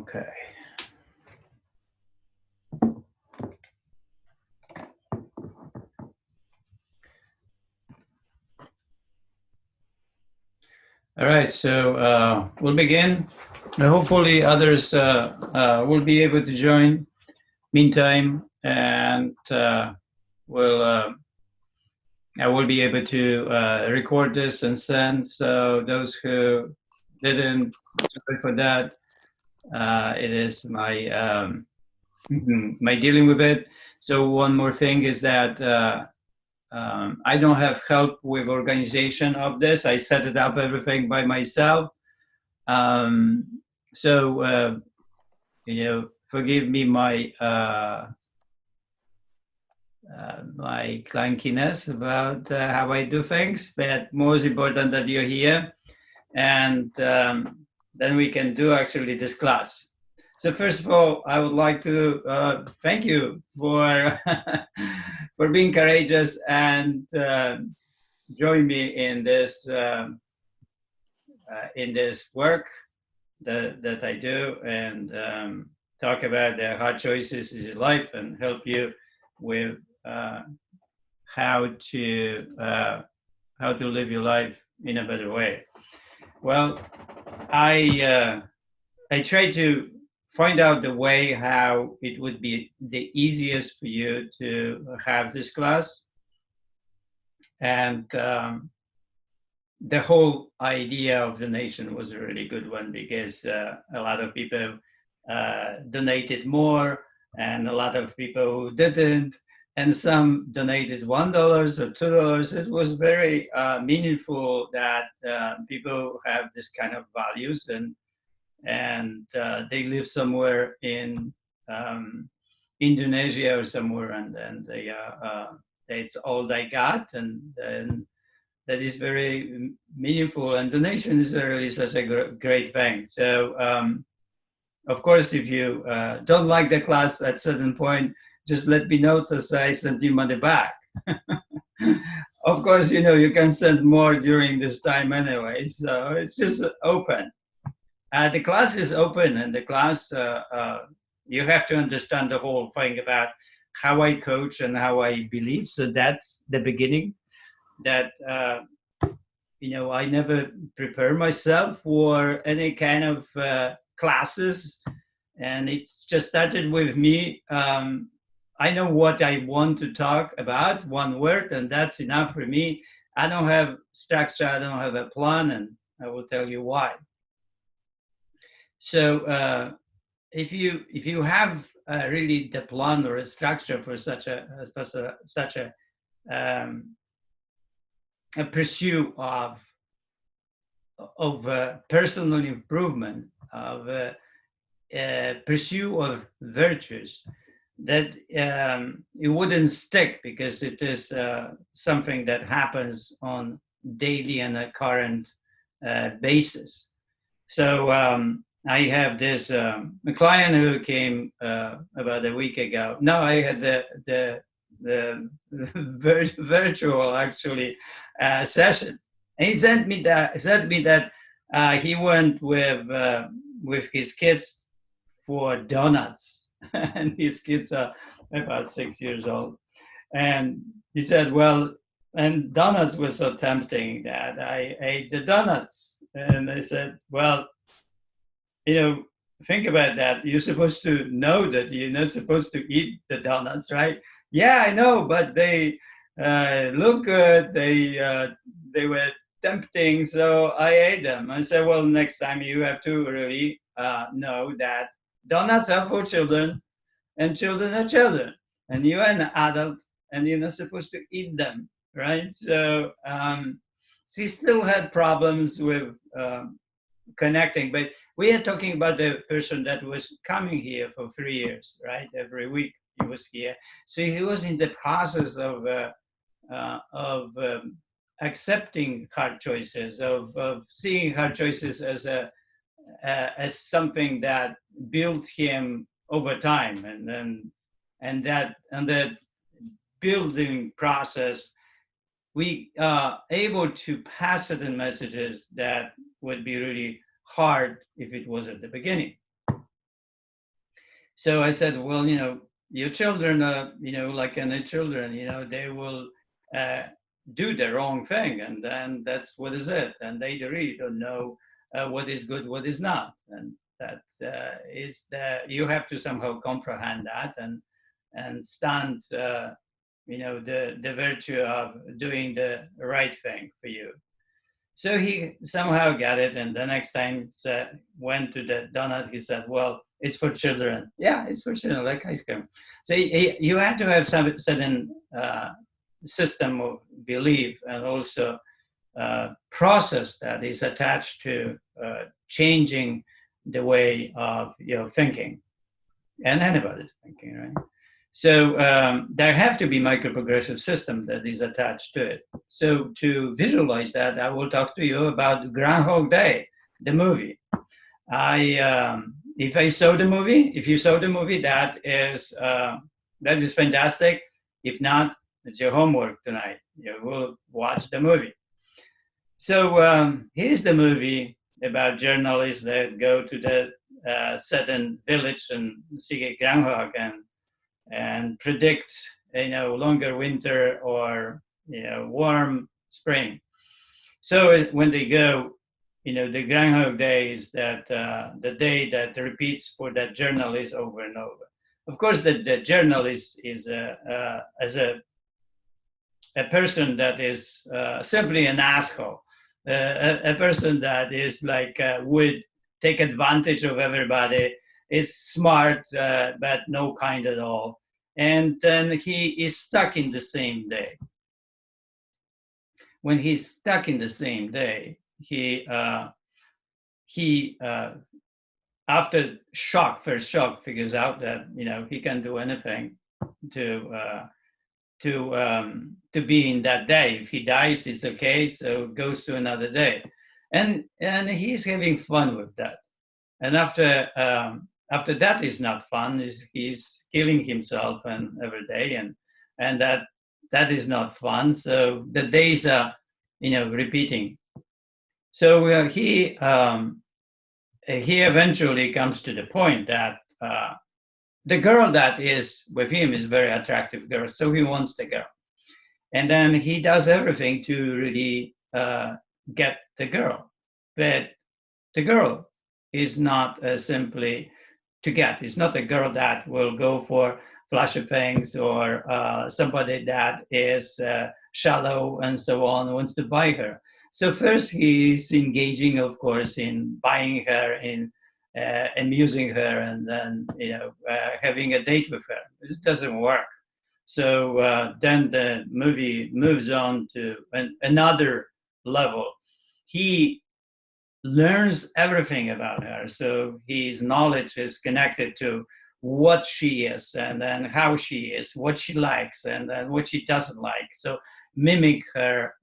Okay. All right, so we'll begin. Hopefully others will be able to join meantime, and I will be able to record this and send. So those who didn't, sorry for that. It is my my dealing with it. So one more thing is that I don't have help with organization of this. I set it up everything by myself. Um, so forgive me my clunkiness about how I do things, but most important that you're here, and then we can do actually this class. So first of all, I would like to thank you for for being courageous and join me in this work that I do, and talk about the hard choices in life and help you with how to live your life in a better way. Well, I try to find out the way how it would be the easiest for you to have this class, and the whole idea of donation was a really good one, because a lot of people donated more, and a lot of people who didn't, and some donated $1 or $2. It was very meaningful that people have this kind of values, and they live somewhere in Indonesia or somewhere, and they it's all they got, and that is very meaningful. And donation is really such a great thing. So of course, if you don't like the class at a certain point, just let me know, so I send you money back. Of course, you can send more during this time anyway, so it's just open. The class is open, and the class, you have to understand the whole thing about how I coach and how I believe. So that's the beginning. That I never prepare myself for any kind of classes, and it's just started with me. I know what I want to talk about, one word, and that's enough for me. I don't have structure, I don't have a plan, and I will tell you why. So if you have really the plan or a structure for such a pursuit of personal improvement, of pursuit of virtues, that it wouldn't stick, because it is something that happens on daily and a current basis. So I have this a client who came about a week ago. No, I had the virtual actually session, and he sent me that he went with his kids for donuts, and his kids are about 6 years old, and he said, well, and donuts were so tempting that I ate the donuts. And I said, well, think about that. You're supposed to know that you're not supposed to eat the donuts, right? Yeah, I know, but they look good. They were tempting, so I ate them. I said, well, next time you have to really know that donuts are for children, and children are children, and you're an adult, and you're not supposed to eat them, right? So she still had problems with connecting, but we are talking about the person that was coming here for 3 years, right? Every week he was here, so he was in the process of accepting hard choices, of seeing hard choices as something that built him over time, and that building process, we are able to pass certain messages that would be really hard if it was at the beginning. So I said, well, your children are, like any children, they will uh, do the wrong thing, and then that's what is it. And they really don't know what is good, what is not, and that is that you have to somehow comprehend that and stand, the virtue of doing the right thing for you. So he somehow got it, and the next time went to the donut, he said, "Well, it's for children." Yeah, it's for children, like ice cream. So you have to have some certain system of belief and also process that is attached to changing the way of your thinking and anybody's thinking, right? So there have to be microprogressive system that is attached to it. So to visualize that, I will talk to you about Groundhog Day, the movie. If you saw the movie, that is fantastic. If not, it's your homework tonight. You will watch the movie. So here's the movie about journalists that go to the certain village and see a groundhog and predict longer winter or warm spring. So when they go, the Groundhog Day is that the day that repeats for that journalist over and over. Of course, the journalist is as a person that is simply an asshole, a person that is like would take advantage of everybody, is smart but no kind at all, and then he is stuck in the same day. When he's stuck in the same day, he after first shock, figures out that he can do anything to be in that day. If he dies, it's okay. So goes to another day, and he's having fun with that. And after that is not fun. He's killing himself and every day, and that is not fun. So the days are repeating. So he eventually comes to the point that the girl that is with him is a very attractive girl, so he wants the girl. And then he does everything to really get the girl. But the girl is not simply to get. It's not a girl that will go for flashy things or somebody that is shallow and so on, wants to buy her. So first he's engaging, of course, in buying her, in amusing her, and then having a date with her. It doesn't work. So then the movie moves on to another level. He learns everything about her, so his knowledge is connected to what she is, and then how she is, what she likes, and then what she doesn't like. So mimic her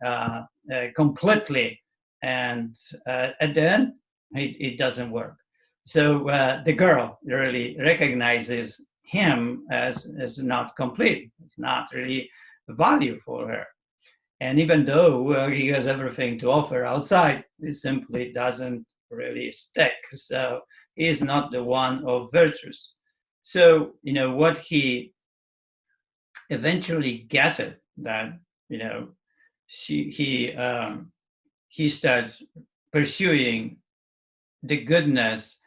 completely, and at the end, it doesn't work. So the girl really recognizes him as not complete. It's not really value for her. And even though he has everything to offer outside, it simply doesn't really stick. So he's not the one of virtues. So, what he eventually gets it, that, he starts pursuing the goodness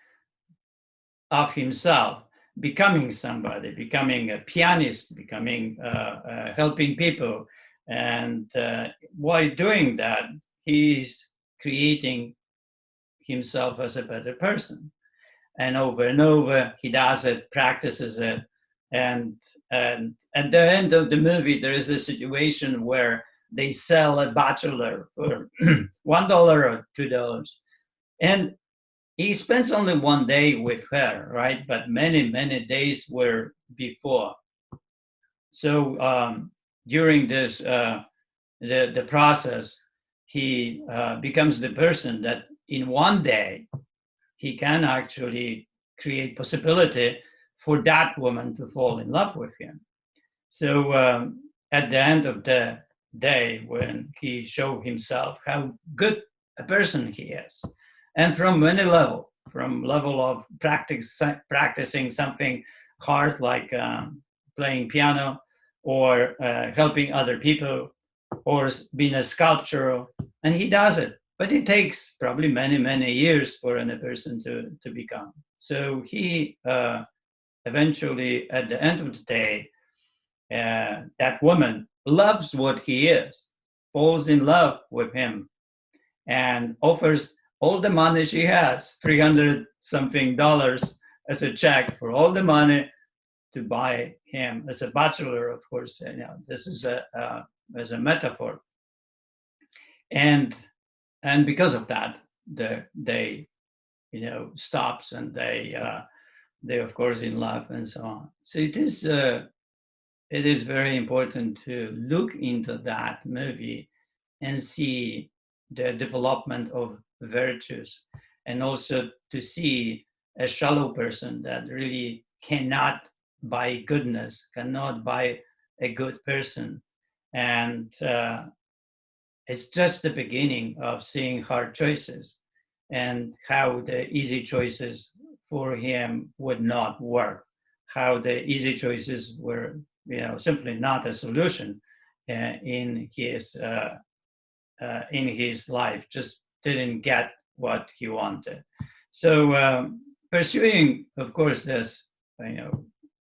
of himself, becoming somebody, becoming a pianist, becoming helping people. And while doing that, he's creating himself as a better person. And over, he does it, practices it. And at the end of the movie, there is a situation where they sell a bachelor for $1 or $2. And he spends only one day with her, right? But many, many days were before. So during this, the process, he becomes the person that in one day, he can actually create possibility for that woman to fall in love with him. So at the end of the day, when he showed himself how good a person he is, and from any level, from level of practicing something hard like playing piano, or helping other people, or being a sculptor, and he does it. But it takes probably many years for a person to become. So he eventually, at the end of the day, that woman loves what he is, falls in love with him, and offers all the money she has, 300 something dollars, as a check for all the money to buy him as a bachelor. Of course, this is as a metaphor, and because of that, they stops, and they of course in love and so on. So it is very important to look into that movie and see the development of virtues, and also to see a shallow person that really cannot buy goodness, cannot buy a good person. And it's just the beginning of seeing hard choices, and how the easy choices for him would not work, how the easy choices were simply not a solution in his life, just didn't get what he wanted. So pursuing, of course, this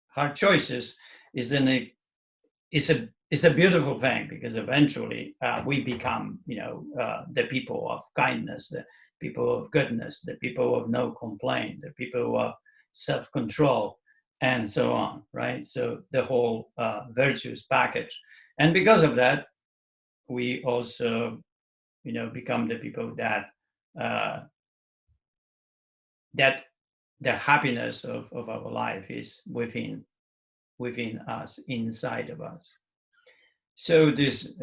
hard choices is a beautiful thing, because eventually we become the people of kindness, the people of goodness, the people of no complaint, the people of self-control, and so on, right? So the whole virtues package. And because of that, we also become the people that that the happiness of our life is within us, inside of us. So this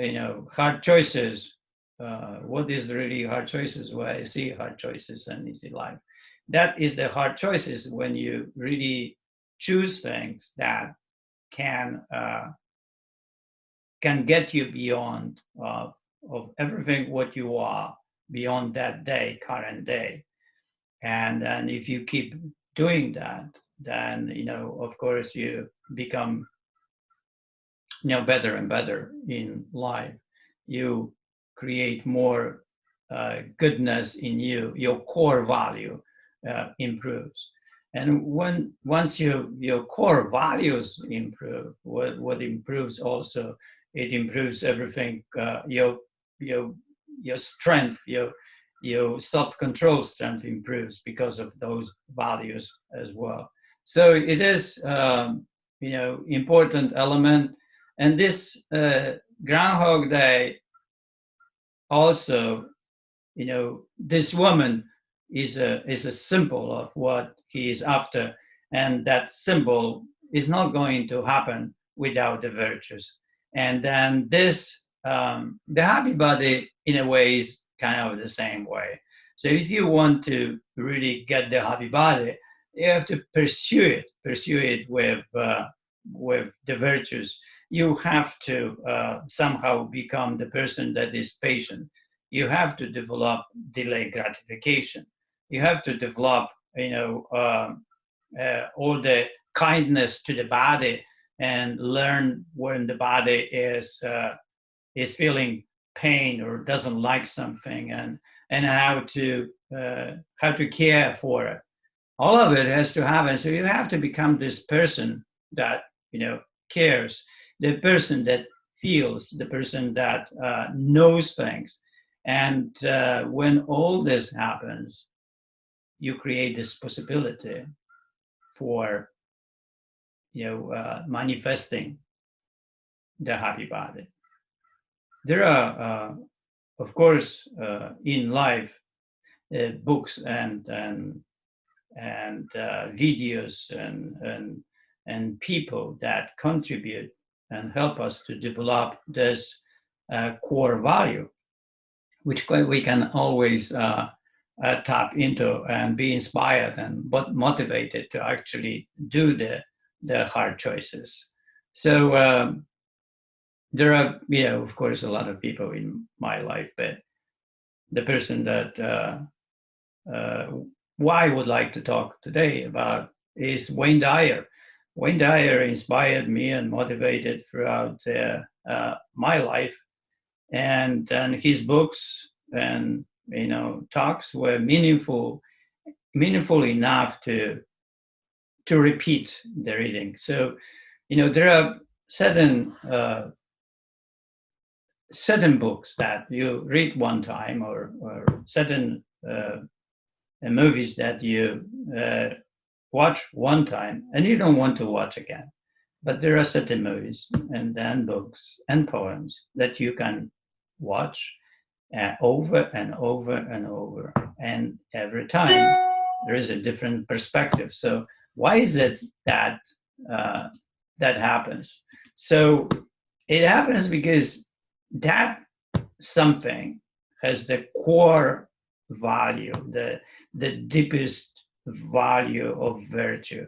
hard choices, what is really hard choices? Where I see hard choices and easy life, that is the hard choices when you really choose things that can get you beyond of everything what you are, beyond that day, current day. And if you keep doing that, then of course you become better and better in life. You create more goodness in you. Your core value improves. And once your core values improve, what improves also, it improves everything. Your strength, your self-control strength improves because of those values as well. So it is important element. And this Groundhog Day also, this woman is a symbol of what he is after, and that symbol is not going to happen without the virtues. And then this, the happy body, in a way, is kind of the same way. So if you want to really get the happy body, you have to pursue it with the virtues. You have to somehow become the person that is patient. You have to develop delayed gratification. You have to develop, all the kindness to the body, and learn when the body is feeling pain or doesn't like something, and how to care for it. All of it has to happen. So you have to become this person that cares, the person that feels, the person that knows things. And when all this happens, you create this possibility for manifesting the happy body. There are, of course, in life, books and videos and people that contribute and help us to develop this core value, which we can always tap into and be inspired and but motivated to actually do the hard choices. So there are, of course, a lot of people in my life, but the person that why I would like to talk today about is Wayne Dyer. Wayne Dyer inspired me and motivated throughout my life, and his books and talks were meaningful enough to repeat the reading. So there are certain books that you read one time, or certain movies that you watch one time and you don't want to watch again. But there are certain movies and then books and poems that you can watch over and over and over. And every time there is a different perspective. So why is it that that happens? So it happens because that something has the core value, the deepest value of virtue.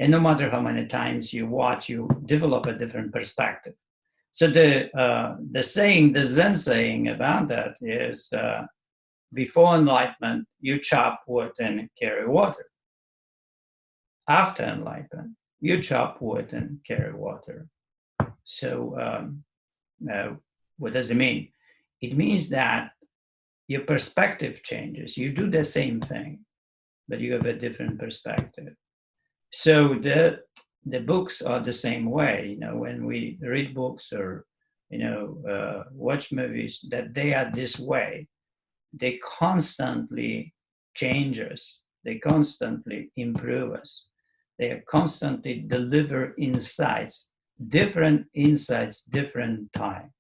And no matter how many times you watch, you develop a different perspective. So the Zen saying about that is, before enlightenment, you chop wood and carry water. After enlightenment, you chop wood and carry water. So what does it mean? It means that your perspective changes. You do the same thing, but you have a different perspective. So the books are the same way. When we read books or watch movies, that they are this way. They constantly change us. They constantly improve us. They constantly deliver insights, different insights, different time.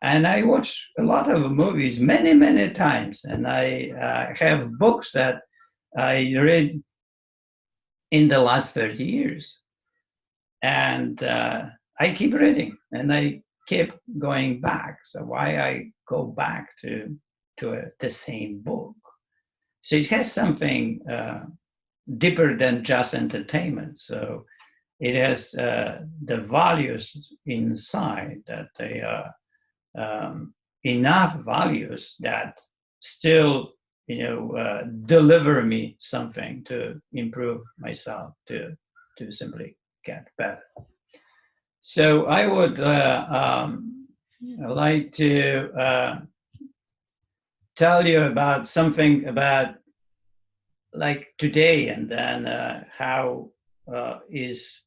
And I watch a lot of movies many, many times. And I have books that I read in the last 30 years. And I keep reading and I keep going back. So why I go back to the same book? So it has something deeper than just entertainment. So it has the values inside, that they are enough values that still deliver me something to improve myself, to simply get better. So I would like to tell you about something about like today, and then how is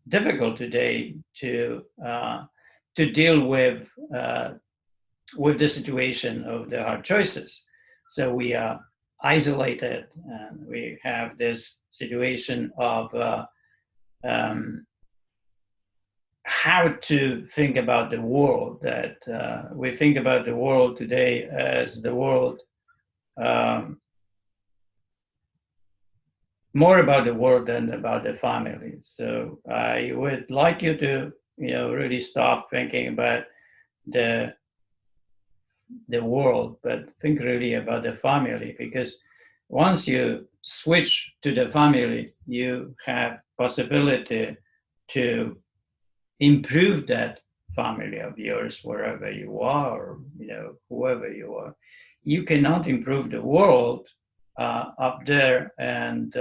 difficult today to deal with the situation of the hard choices. So we are isolated, and we have this situation of how to think about the world. That we think about the world today as the world, more about the world than about the family. So I would like you to really stop thinking about the world, but think really about the family, because once you switch to the family, you have possibility to improve that family of yours wherever you are, or whoever you are. You cannot improve the world up there and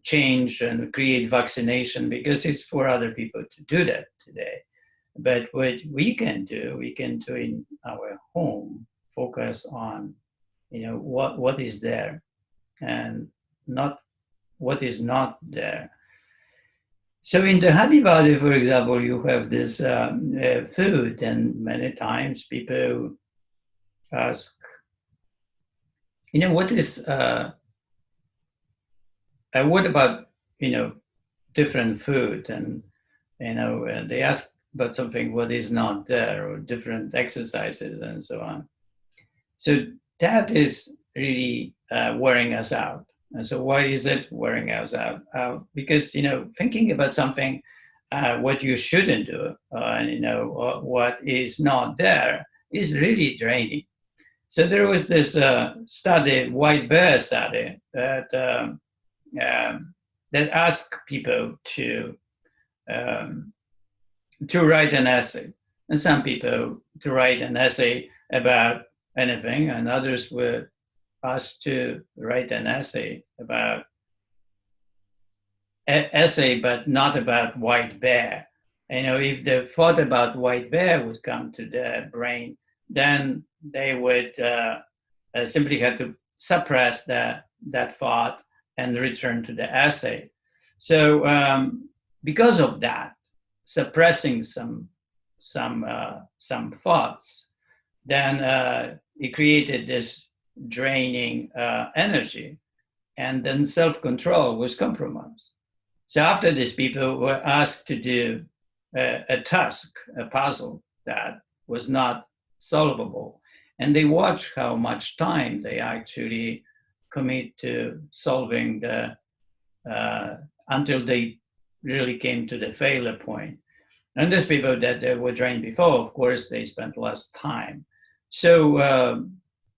change and create vaccination, because it's for other people to do that today. But what we can do in our home, focus on, what is there and not what is not there. So in the Happy Valley, for example, you have this food, and many times people ask, what is, what about, different food, and they ask about something what is not there, or different exercises and so on. So that is really wearing us out. And so why is it wearing us out? Because, thinking about something, what you shouldn't do, what is not there, is really draining. So there was this study, White Bear study, that asked people to write an essay. And some people to write an essay about anything, and others were asked to write an essay about essay, but not about white bear. If the thought about white bear would come to the brain, then they would simply have to suppress that thought and return to the essay. So because of that, suppressing some thoughts, then it created this draining energy, and then self-control was compromised. So after this, people were asked to do a task, a puzzle that was not solvable, and they watch how much time they actually commit to solving the until they really came to the failure point. And these people that were trained before, of course, they spent less time. So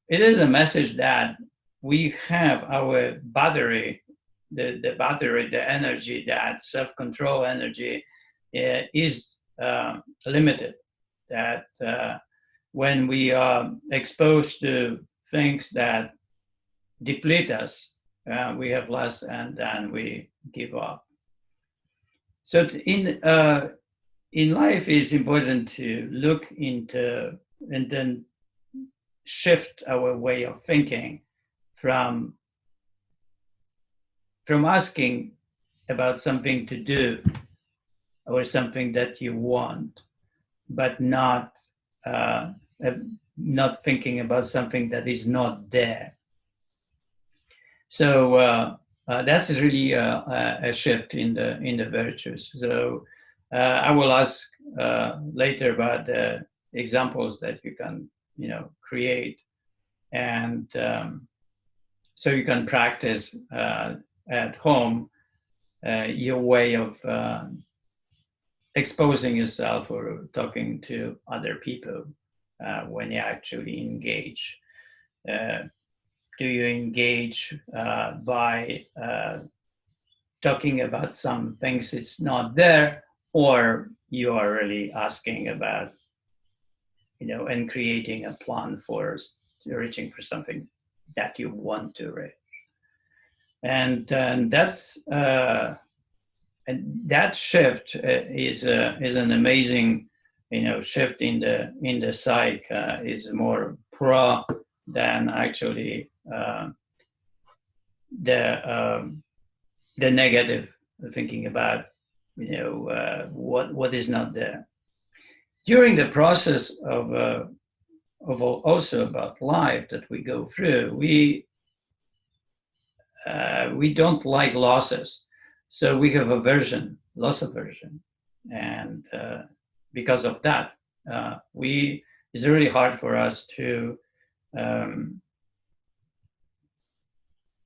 it is a message that we have our battery, the battery, the energy, that self-control energy is limited. That when we are exposed to things that deplete us, we have less, and then we give up. So in life, it's important to look into and then shift our way of thinking from asking about something to do or something that you want, but not thinking about something that is not there. So that's really a shift in the virtues. So I will ask later about the examples that you can create, and so you can practice at home your way of exposing yourself or talking to other people when you actually engage. Do you engage by talking about some things it's not there, or you are really asking about, and creating a plan for reaching for something that you want to reach? And that's and that shift is an amazing, shift in the psyche. Is more pro than actually the negative thinking about what is not there. During the process of also about life that we go through, we don't like losses, so we have loss aversion, and because of that, it's really hard for us to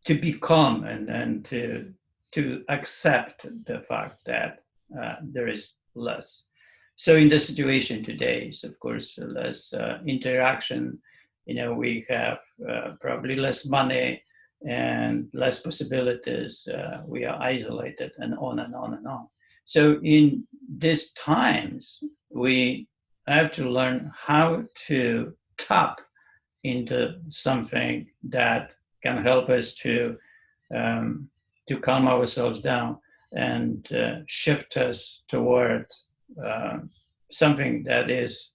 be calm and to accept the fact that there is less. So in the situation today is, of course, less interaction. We have probably less money and less possibilities. We are isolated, and on and on and on. So in these times, we have to learn how to tap into something that can help us to calm ourselves down and shift us toward something that is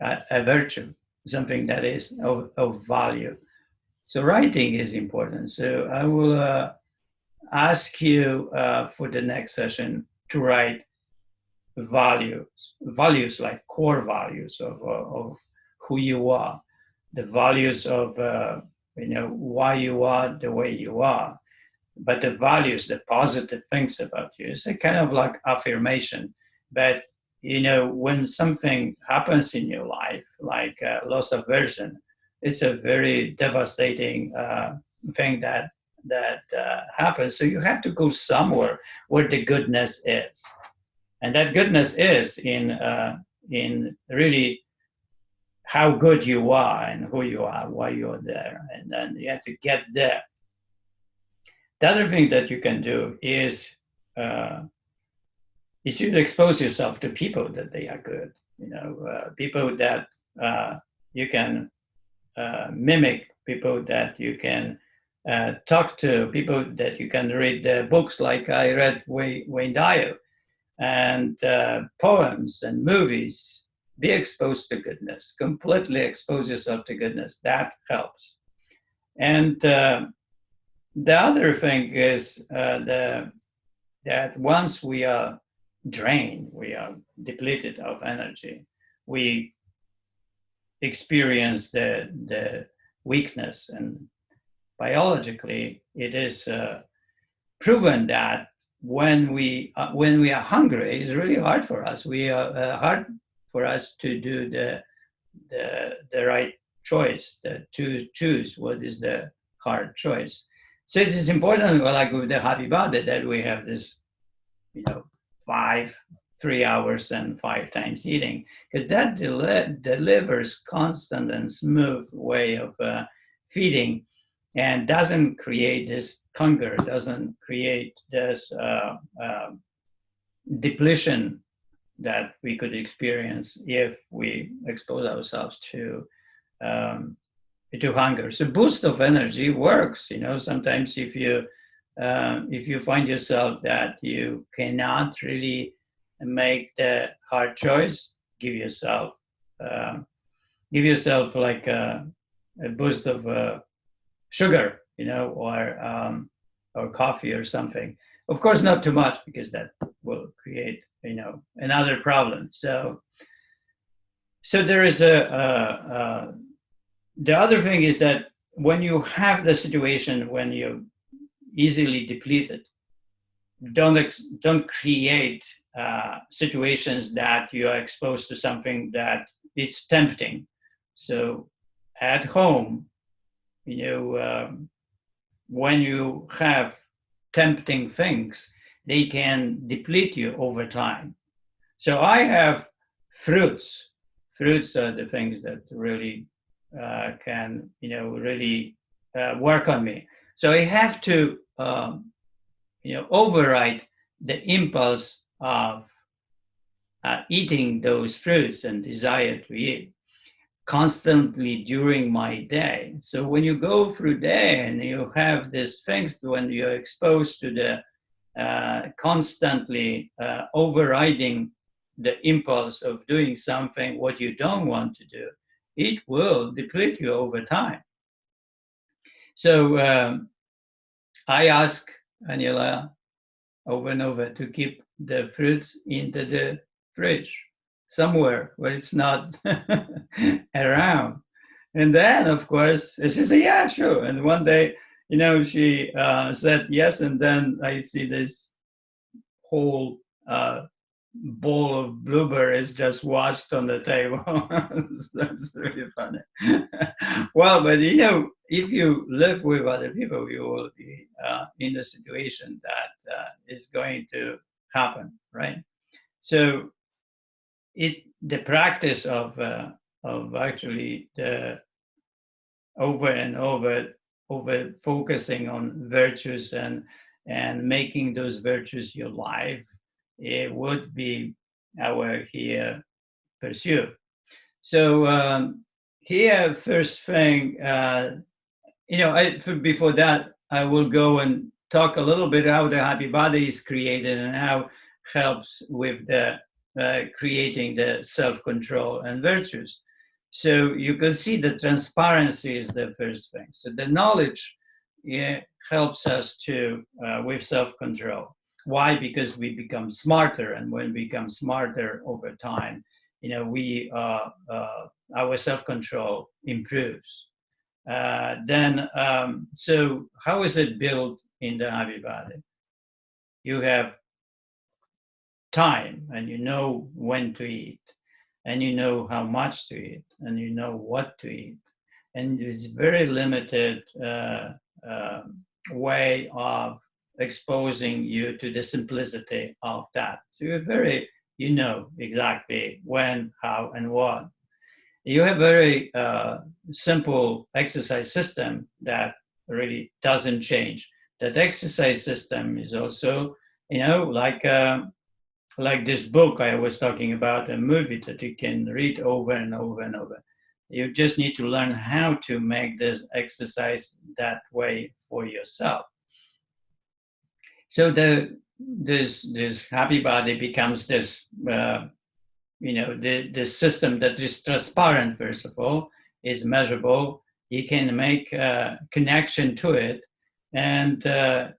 a virtue, something that is of value. So writing is important. So I will ask you for the next session to write values like core values of who you are, the values of why you are the way you are, but the values, the positive things about you. It's a kind of like affirmation. But when something happens in your life, like loss aversion, it's a very devastating thing that happens. So you have to go somewhere where the goodness is, and that goodness is in really how good you are and who you are, why you are there, and then you have to get there. The other thing that you can do is you expose yourself to people that they are good, people that you can mimic, people that you can talk to, people that you can read books like I read Wayne Dyer, and poems and movies. Be exposed to goodness, completely expose yourself to goodness. That helps. And the other thing is that once we are drained, we are depleted of energy, we experience the weakness. And biologically, it is proven that when we are hungry, it's really hard for us. We are hard for us to do the right choice, to choose what is the hard choice. So it is important, like with the Happy Body, that we have this, 3 hours and 5 times eating, because that delivers constant and smooth way of feeding, and doesn't create this hunger, doesn't create this depletion that we could experience if we expose ourselves to hunger. So boost of energy works. Sometimes if you find yourself that you cannot really make the hard choice, give yourself like a boost of sugar, or coffee or something. Of course, not too much, because that will create, another problem. So there is the other thing is that when you have the situation when you're easily depleted, don't create situations that you are exposed to something that is tempting. So at home, when you have tempting things, they can deplete you over time. So I have fruits. Fruits are the things that really can, really work on me. So I have to, override the impulse of eating those fruits and desire to eat constantly during my day. So when you go through day and you have these things, when you're exposed to the constantly overriding the impulse of doing something what you don't want to do, it will deplete you over time. So I ask Aniela over and over to keep the fruits into the fridge, somewhere where it's not around. And then, of course, she said, yeah, sure. And one day, she said yes. And then I see this whole bowl of blueberries just washed on the table. That's really funny. Well, but if you live with other people, you will be in a situation that is going to happen, right? So the practice of actually the over and over focusing on virtues and making those virtues your life, it would be our here pursuit. So here, first thing, before that, I will go and talk a little bit how the Happy Body is created and how it helps with the creating the self-control and virtues. So you can see the transparency is the first thing. So the knowledge helps us to with self-control. Why? Because we become smarter, and when we become smarter over time, we our self-control improves. So how is it built in the Happy Body? You have time, and you know when to eat, and you know how much to eat, and you know what to eat, and it's very limited way of exposing you to the simplicity of that. So you know exactly when, how, and what. You have very simple exercise system that really doesn't change. That exercise system is also, like this book I was talking about, a movie that you can read over and over and over. You just need to learn how to make this exercise that way for yourself. So this happy body becomes this, the system that is transparent. First of all, is measurable. You can make a connection to it, and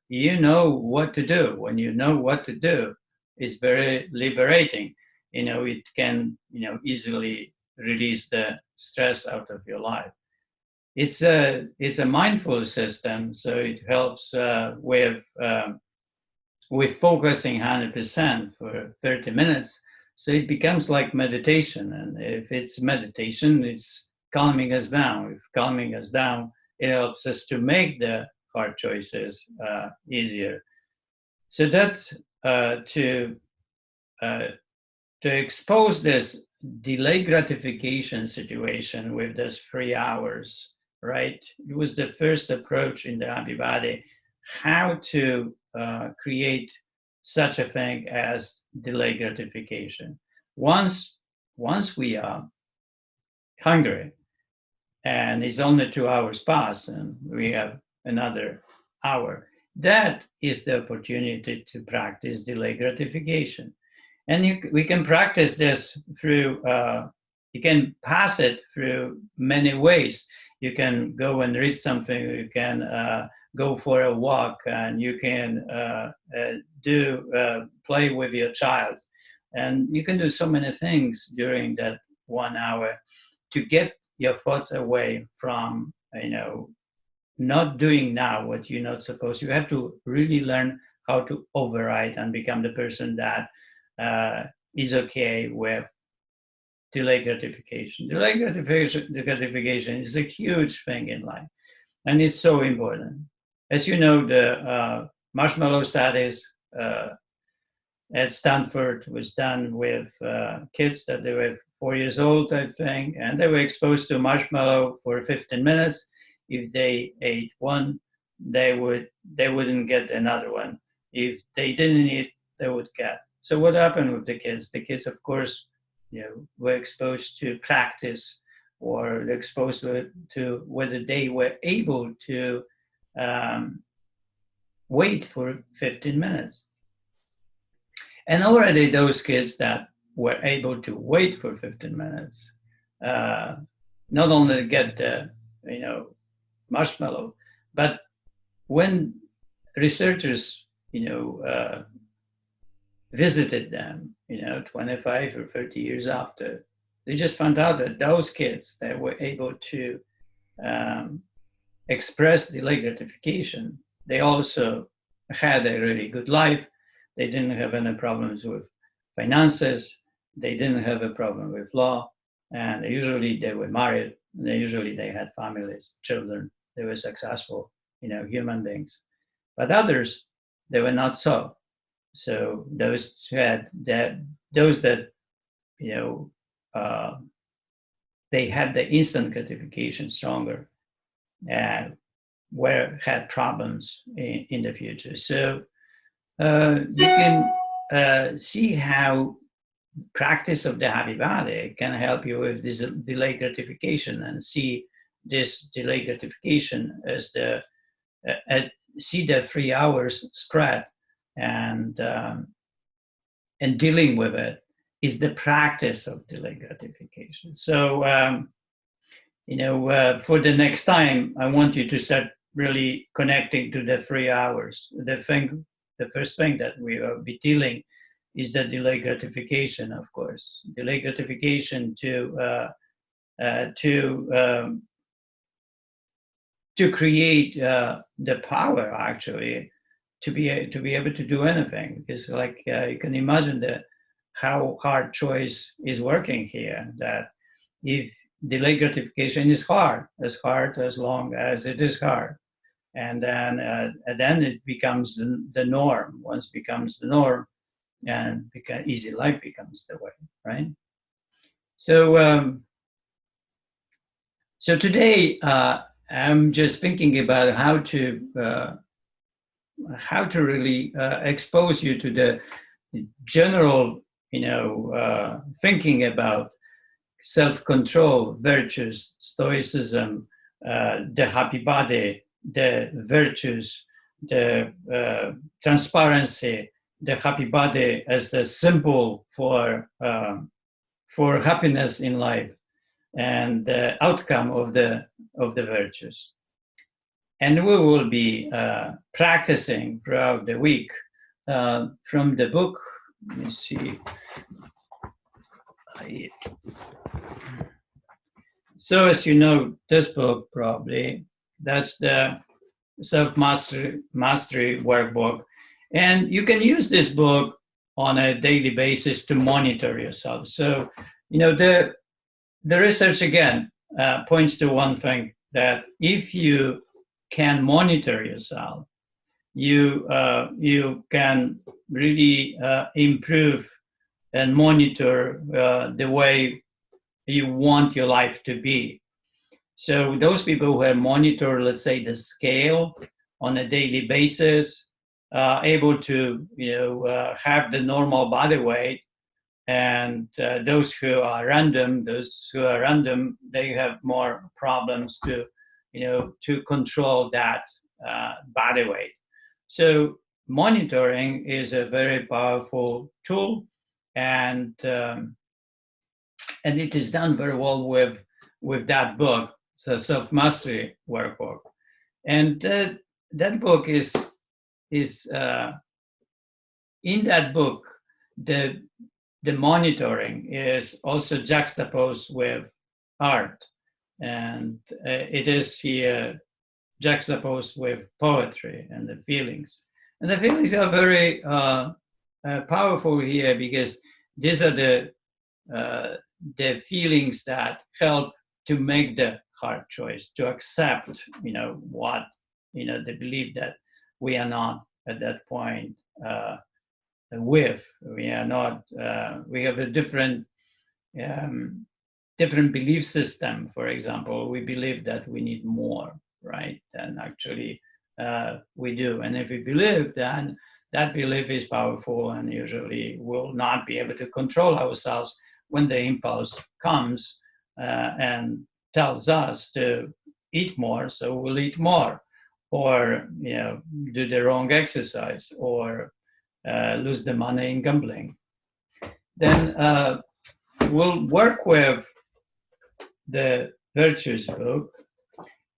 you know what to do. When you know what to do, it's very liberating. It can easily release the stress out of your life. It's a mindful system, so it helps with focusing 100% for 30 minutes. So it becomes like meditation. And if it's meditation, it's calming us down. If calming us down, it helps us to make the hard choices easier. So that's to expose this delay gratification situation with this 3 hours, right? It was the first approach in the Happy Body, how to create such a thing as delay gratification. Once we are hungry and it's only 2 hours past and we have another hour, that is the opportunity to practice delay gratification. And we can practice this through, you can pass it through many ways. You can go and read something, you can go for a walk, and you can play with your child. And you can do so many things during that 1 hour to get your thoughts away from, not doing now what you're not supposed to. You have to really learn how to override and become the person that is okay with delay gratification. Delay gratification is a huge thing in life, and it's so important. As you know, the marshmallow studies at Stanford was done with kids that they were 4 years old, I think, and they were exposed to marshmallow for 15 minutes. If they ate one, they wouldn't get another one. If they didn't eat, they would get. So what happened with the kids? The kids, of course, were exposed to practice, or exposed to whether they were able to wait for 15 minutes. And already those kids that were able to wait for 15 minutes, not only get the marshmallow, but when researchers visited them 25 or 30 years after, they just found out that those kids that were able to express delay gratification, they also had a really good life. They didn't have any problems with finances. They didn't have a problem with law. And usually they were married. Usually they had families, children. They were successful, human beings. But others, they were not so. So those that they had the instant gratification stronger, had problems in the future. So you can see how practice of the Happy Body can help you with this delay gratification, and see this delay gratification as see the 3 hours spread, and dealing with it is the practice of delay gratification. So for the next time, I want you to start really connecting to the 3 hours. The first thing that we will be dealing is the delay gratification, of course. Delay gratification to create the power, actually, to be able to do anything. Because you can imagine how hard choice is working here. That if delay gratification is hard as long as it is hard, and then it becomes the norm. Once it becomes the norm, and easy life becomes the way, right? So so today I'm just thinking about how to really expose you to the general thinking about self-control, virtues, stoicism, the happy body, the virtues, the transparency, the happy body as a symbol for happiness in life and the outcome of the virtues. And we will be practicing throughout the week from the book. Let me see. So as you know, this book probably, that's the self-mastery workbook. And you can use this book on a daily basis to monitor yourself. So, you know, the research again points to one thing, that if you can monitor yourself, you can really improve and monitor the way you want your life to be. So those people who have monitored, let's say, the scale on a daily basis, able to have the normal body weight, and those who are random, they have more problems to control that body weight. So monitoring is a very powerful tool, and it is done very well with that book, the Self-Mastery Workbook. And that book is in that book, the monitoring is also juxtaposed with art, and it is here juxtaposed with poetry and the feelings. And the feelings are very powerful here, because these are the feelings that help to make the hard choice, to accept, what, the belief that we are not at that point we are not, we have a different belief system. For example, we believe that we need more, right? And actually we do. And if we believe, then that belief is powerful, and usually will not be able to control ourselves when the impulse comes and tells us to eat more, so we'll eat more, or do the wrong exercise, or lose the money in gambling. Then we'll work with the Virtues book,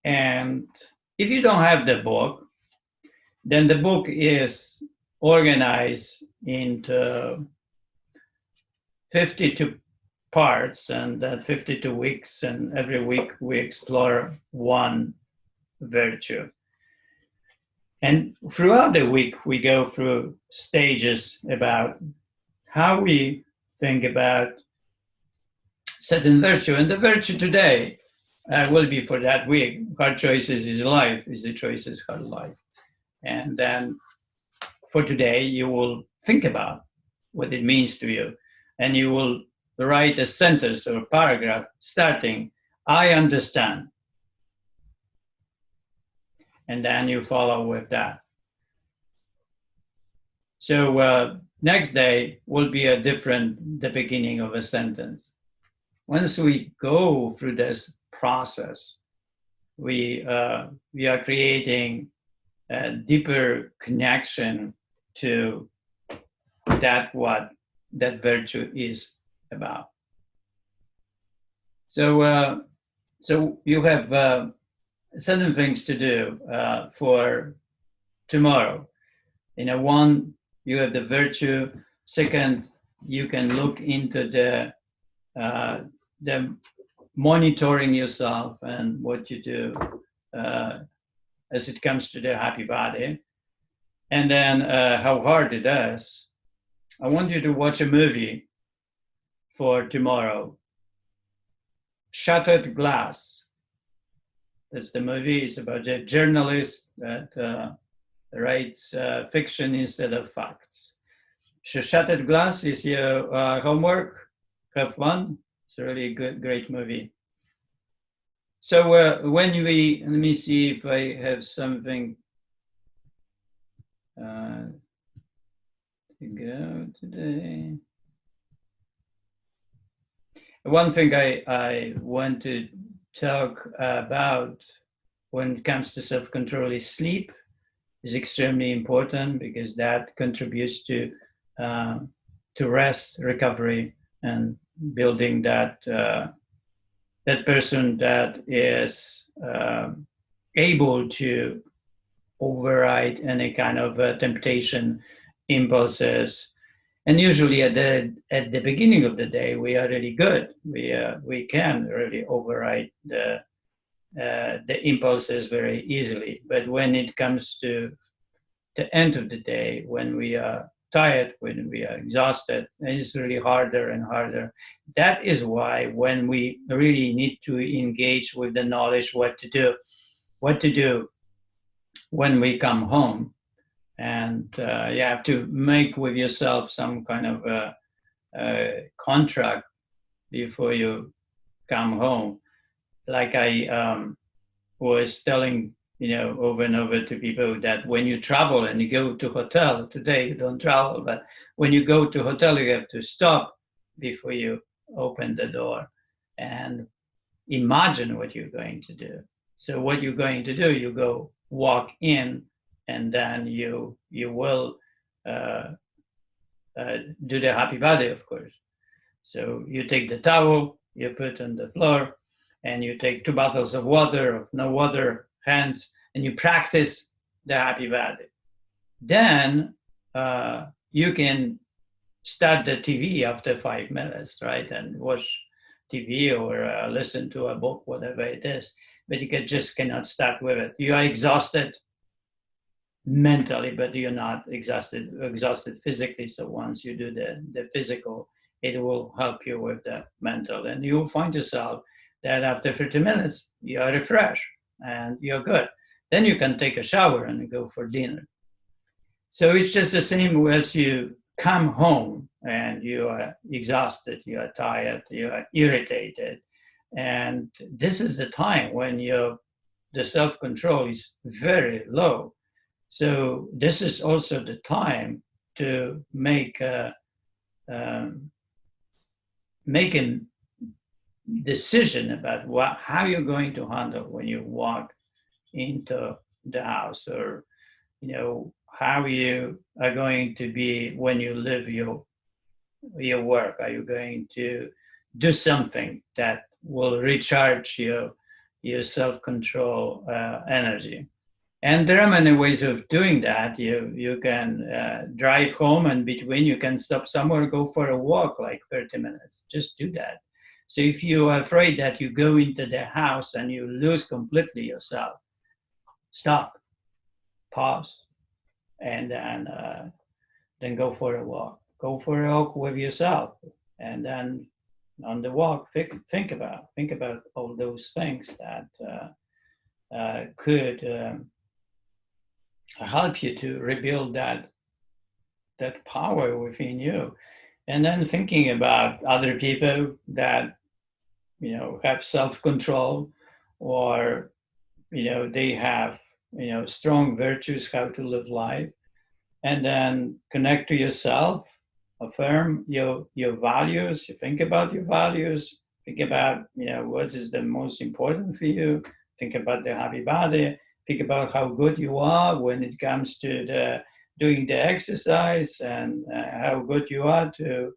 and if you don't have the book, then the book is organized into 52 parts, and that 52 weeks, and every week we explore one virtue. And throughout the week, we go through stages about how we think about certain virtue. And the virtue today will be for that week. Hard choices is life, is the choices hard life. And then for today, you will think about what it means to you. And you will write a sentence or a paragraph starting, I understand. And then you follow with that. So next day will be the beginning of a sentence. Once we go through this process, we are creating a deeper connection to what that virtue is about. So you have certain things to do for tomorrow. One, you have the virtue. Second, you can look into the monitoring yourself and what you do as it comes to the happy body. And then how hard it is. I want you to watch a movie for tomorrow. Shattered Glass. That's the movie. It's about a journalist that writes fiction instead of facts. So Shattered Glass is your homework. Have fun. It's a really good, great movie. So when let me see if I have something to go today. One thing I want to talk about when it comes to self-control is sleep is extremely important because that contributes uh, to rest, recovery, and building that person that is able to override any kind of temptation, impulses. And usually at the beginning of the day, we are really good. We can really override the impulses very easily. But when it comes to the end of the day, when we are tired, when we are exhausted, it's really harder and harder. That is why when we really need to engage with the knowledge what to do when we come home, and you have to make with yourself some kind of a contract before you come home. Like I was telling over and over to people that when you travel and you go to hotel, today you don't travel, but when you go to hotel, you have to stop before you open the door and imagine what you're going to do. So what you're going to do, you go walk in, and then you will uh, do the happy body, of course. So you take the towel, you put on the floor, and you take 2 bottles of water, of no water, hands, and you practice the happy body. Then you can start the TV after 5 minutes, right? And watch TV or listen to a book, whatever it is. But you just cannot start with it. You are exhausted mentally, but you're not exhausted physically. So once you do the physical, it will help you with the mental, and you will find yourself that after 30 minutes you are refreshed and you're good. Then you can take a shower and go for dinner. So it's just the same as you come home and you are exhausted, you are tired, you are irritated, and this is the time when the self-control is very low. So this is also the time to make a decision about how you're going to handle when you walk into the house, or how you are going to be when you live your work. Are you going to do something that will recharge your self-control energy? And there are many ways of doing that. You can drive home, and between you can stop somewhere, go for a walk, like 30 minutes. Just do that. So if you are afraid that you go into the house and you lose completely yourself, stop, pause, and then go for a walk. Go for a walk with yourself, and then on the walk, think about all those things that could help you to rebuild that power within you. And then thinking about other people that have self-control, or they have strong virtues, how to live life, and then connect to yourself, affirm your values. You think about your values, think about what is the most important for you, think about the happy body, think about how good you are when it comes to doing the exercise, and how good you are to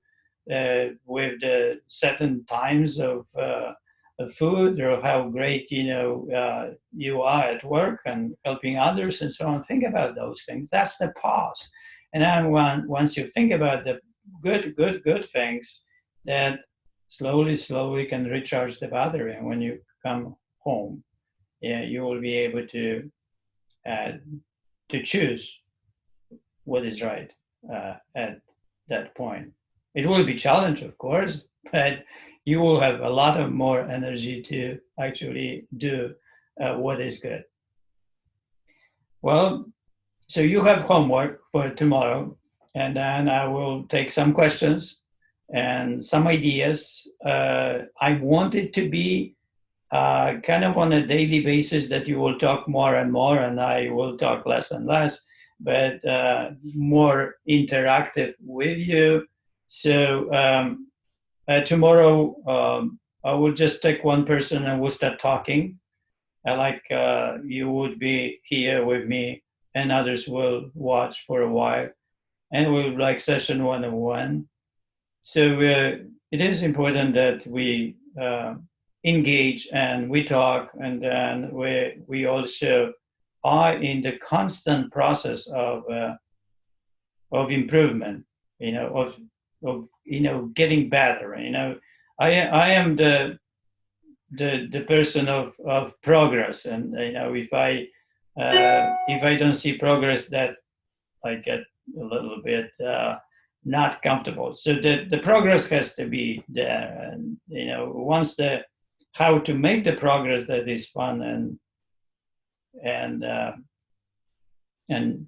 with the certain times of food, or how great you are at work and helping others and so on. Think about those things. That's the pause. And then once you think about the good things, that slowly can recharge the battery. And when you come home, you will be able to choose what is right at that point. It will be challenge, of course, but you will have a lot of more energy to actually do what is good. Well, so you have homework for tomorrow, and then I will take some questions and some ideas. I want it to be kind of on a daily basis, that you will talk more and more, and I will talk less and less, but more interactive with you. So tomorrow, I will just take one person and we'll start talking. Like you would be here with me, and others will watch for a while, and we'll like session 101. So it is important that we engage and we talk, and then we also are in the constant process of improvement, of getting better. I am the person of progress, and if I don't see progress, that I get a little bit not comfortable. So the progress has to be there, and once the how to make the progress that is fun and and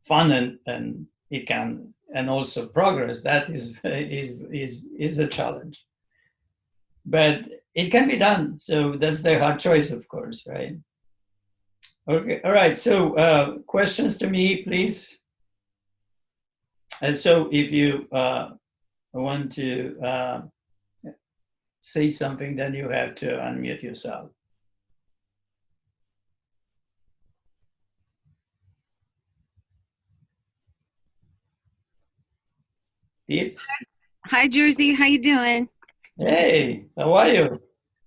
fun and it can, and also progress that is a challenge, but it can be done. So that's the hard choice, of course, right? Okay, all right. So questions to me, please. And so if you want to say something, then you have to unmute yourself. Pete? Hi, Jersey. How you doing? Hey, how are you?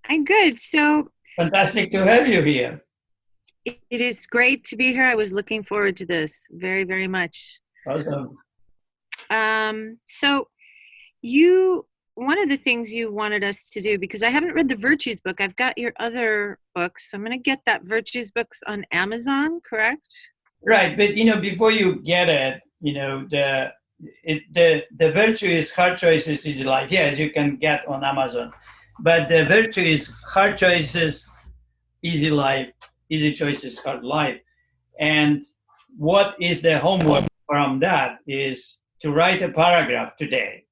I'm good. So Fantastic to have you here. it is great to be here. I was looking forward to this very, very much. Awesome. So you, one of the things you wanted us to do, because I haven't read the Virtues book, I've got your other books. So I'm going to get that Virtues books on Amazon, correct? Right, but before you get it, the virtue is hard choices, easy life. Yes, you can get on Amazon, but the virtue is hard choices, easy life, easy choices, hard life. And what is the homework from that is to write a paragraph today.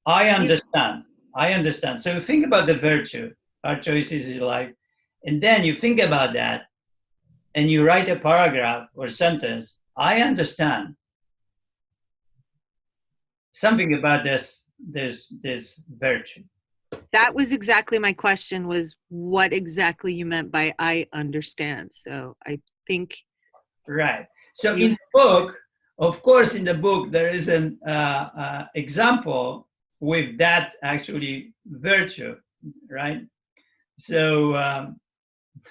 I understand. So think about the virtue, hard choices, easy life, and then you think about that and you write a paragraph or sentence. I understand something about this virtue. That was exactly my question, was what exactly you meant by I understand. So I think. Right. So in the book, of course, in the book, there is an example with that actually virtue, right? So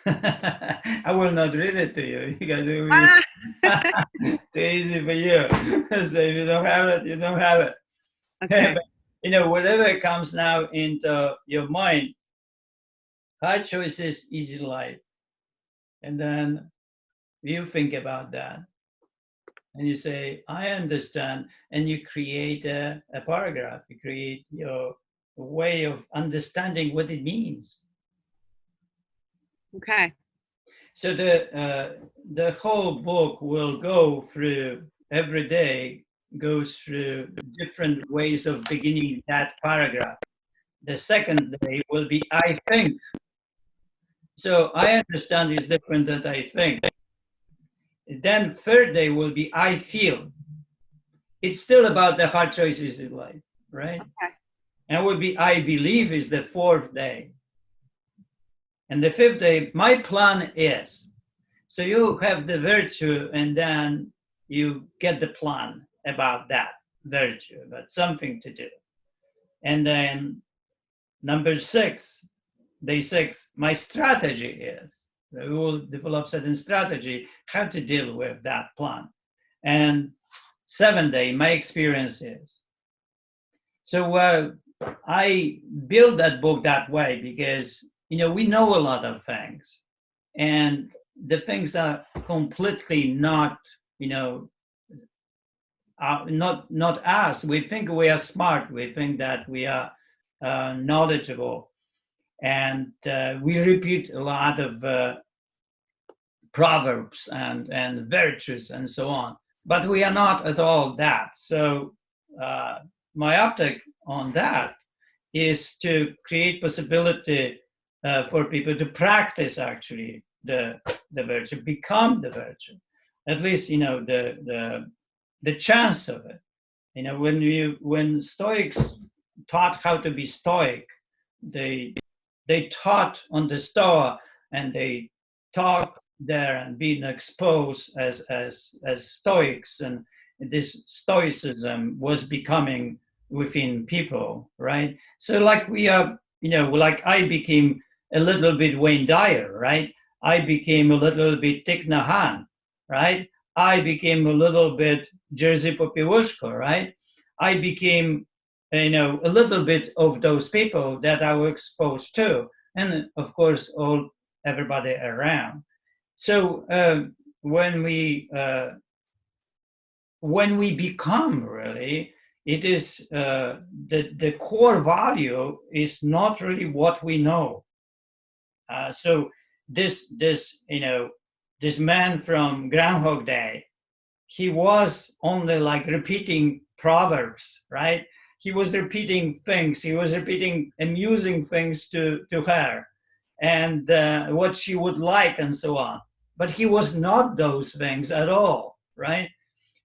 I will not read it to you because it will be too easy for you. So if you don't have it, you don't have it. Okay. But, whatever comes now into your mind, hard choices, easy life. And then you think about that. And you say, I understand. And you create a paragraph. You create your way of understanding what it means. Okay. So the whole book will go through, every day goes through different ways of beginning that paragraph. The second day will be I think. So I understand is different than I think. Then third day will be I feel. It's still about the hard choices in life, right? Okay. And it would be I believe is the fourth day. And the fifth day, my plan is. So you have the virtue, and then you get the plan about that virtue, about something to do. And then number 6, day 6, my strategy is. We will develop certain strategy how to deal with that plan. And 7th day, my experience is. So I built that book that way because we know a lot of things, and the things are completely not not us. We think we are smart. We think that we are knowledgeable, and we repeat a lot of proverbs and virtues and so on. But we are not at all that. So my optic on that is to create possibility for people to practice actually the virtue, become the virtue, at least the chance of it. When Stoics taught how to be stoic. They taught on the Stoa, and they talk there and being exposed as Stoics, and this Stoicism was becoming within people, right? So like we are, like I became a little bit Wayne Dyer, right? I became a little bit Thich Nhat Hanh, right? I became a little bit Jerzy Popiełuszko, right? I became, a little bit of those people that I was exposed to, and of course, everybody around. So when we become really, it is the core value is not really what we know. So this man from Groundhog Day, he was only like repeating proverbs, right? He was repeating things. He was repeating amusing things to her, and what she would like, and so on. But he was not those things at all, right?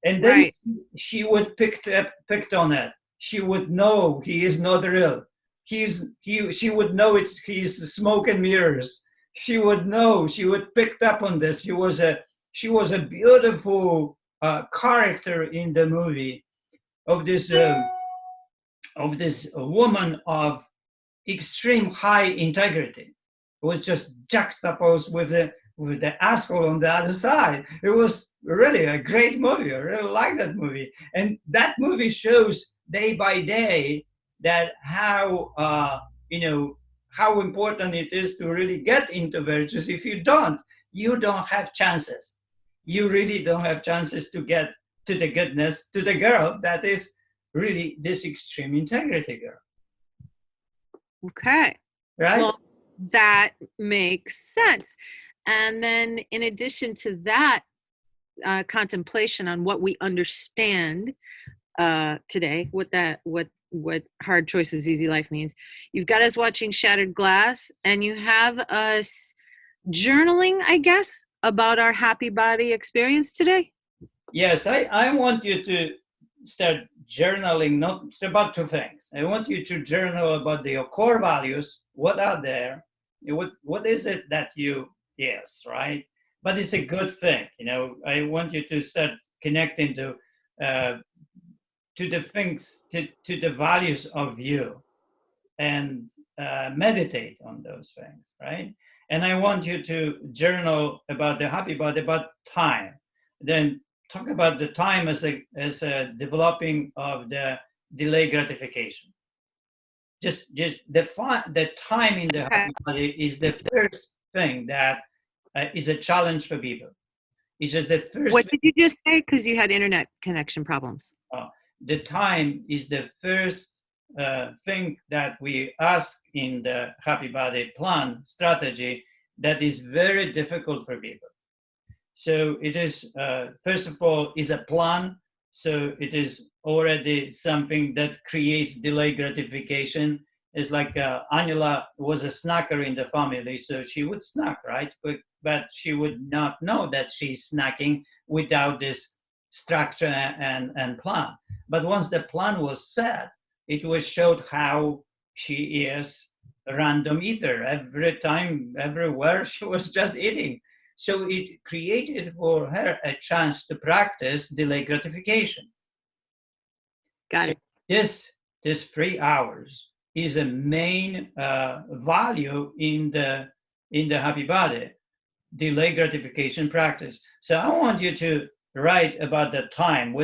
And then Right. she would picked on it. She would know he is not real. She would know he's smoke and mirrors. She would know. She would picked up on this. She was a beautiful character in the movie of this woman of extreme high integrity. It was just juxtaposed with the asshole on the other side. It was really a great movie. I really like that movie, and that movie shows day by day that how important it is to really get into virtues. If you don't have chances. You really don't have chances to get to the goodness, to the girl that is really this extreme integrity girl. Okay. Right? Well, that makes sense. And then in addition to that, contemplation on what we understand today, what hard choices, easy life means, you've got us watching Shattered Glass, and you have us journaling, I guess, about our happy body experience today. Yes, I want you to start journaling, not about two things. I want you to journal about your core values, what are there, what is it that you, yes, right? But it's a good thing, I want you to start connecting to the things, to the values of you, and meditate on those things, right? And I want you to journal about the happy body, about time. Then talk about the time as a developing of the delayed gratification. Just define the time in the happy body is the first thing that is a challenge for people. It's just the first. What did you just say? Because you had internet connection problems. The time is the first thing that we ask in the happy body plan strategy that is very difficult for people. So it is, first of all, is a plan. So it is already something that creates delayed gratification. It's like Anila was a snacker in the family, so she would snack, right? But she would not know that she's snacking without this structure and plan. But once the plan was set, it was showed how she is a random eater. Every time, everywhere, she was just eating. So it created for her a chance to practice delayed gratification. Got it. This 3 hours is a main value in the happy body, delayed gratification practice. So I want you to write about the time,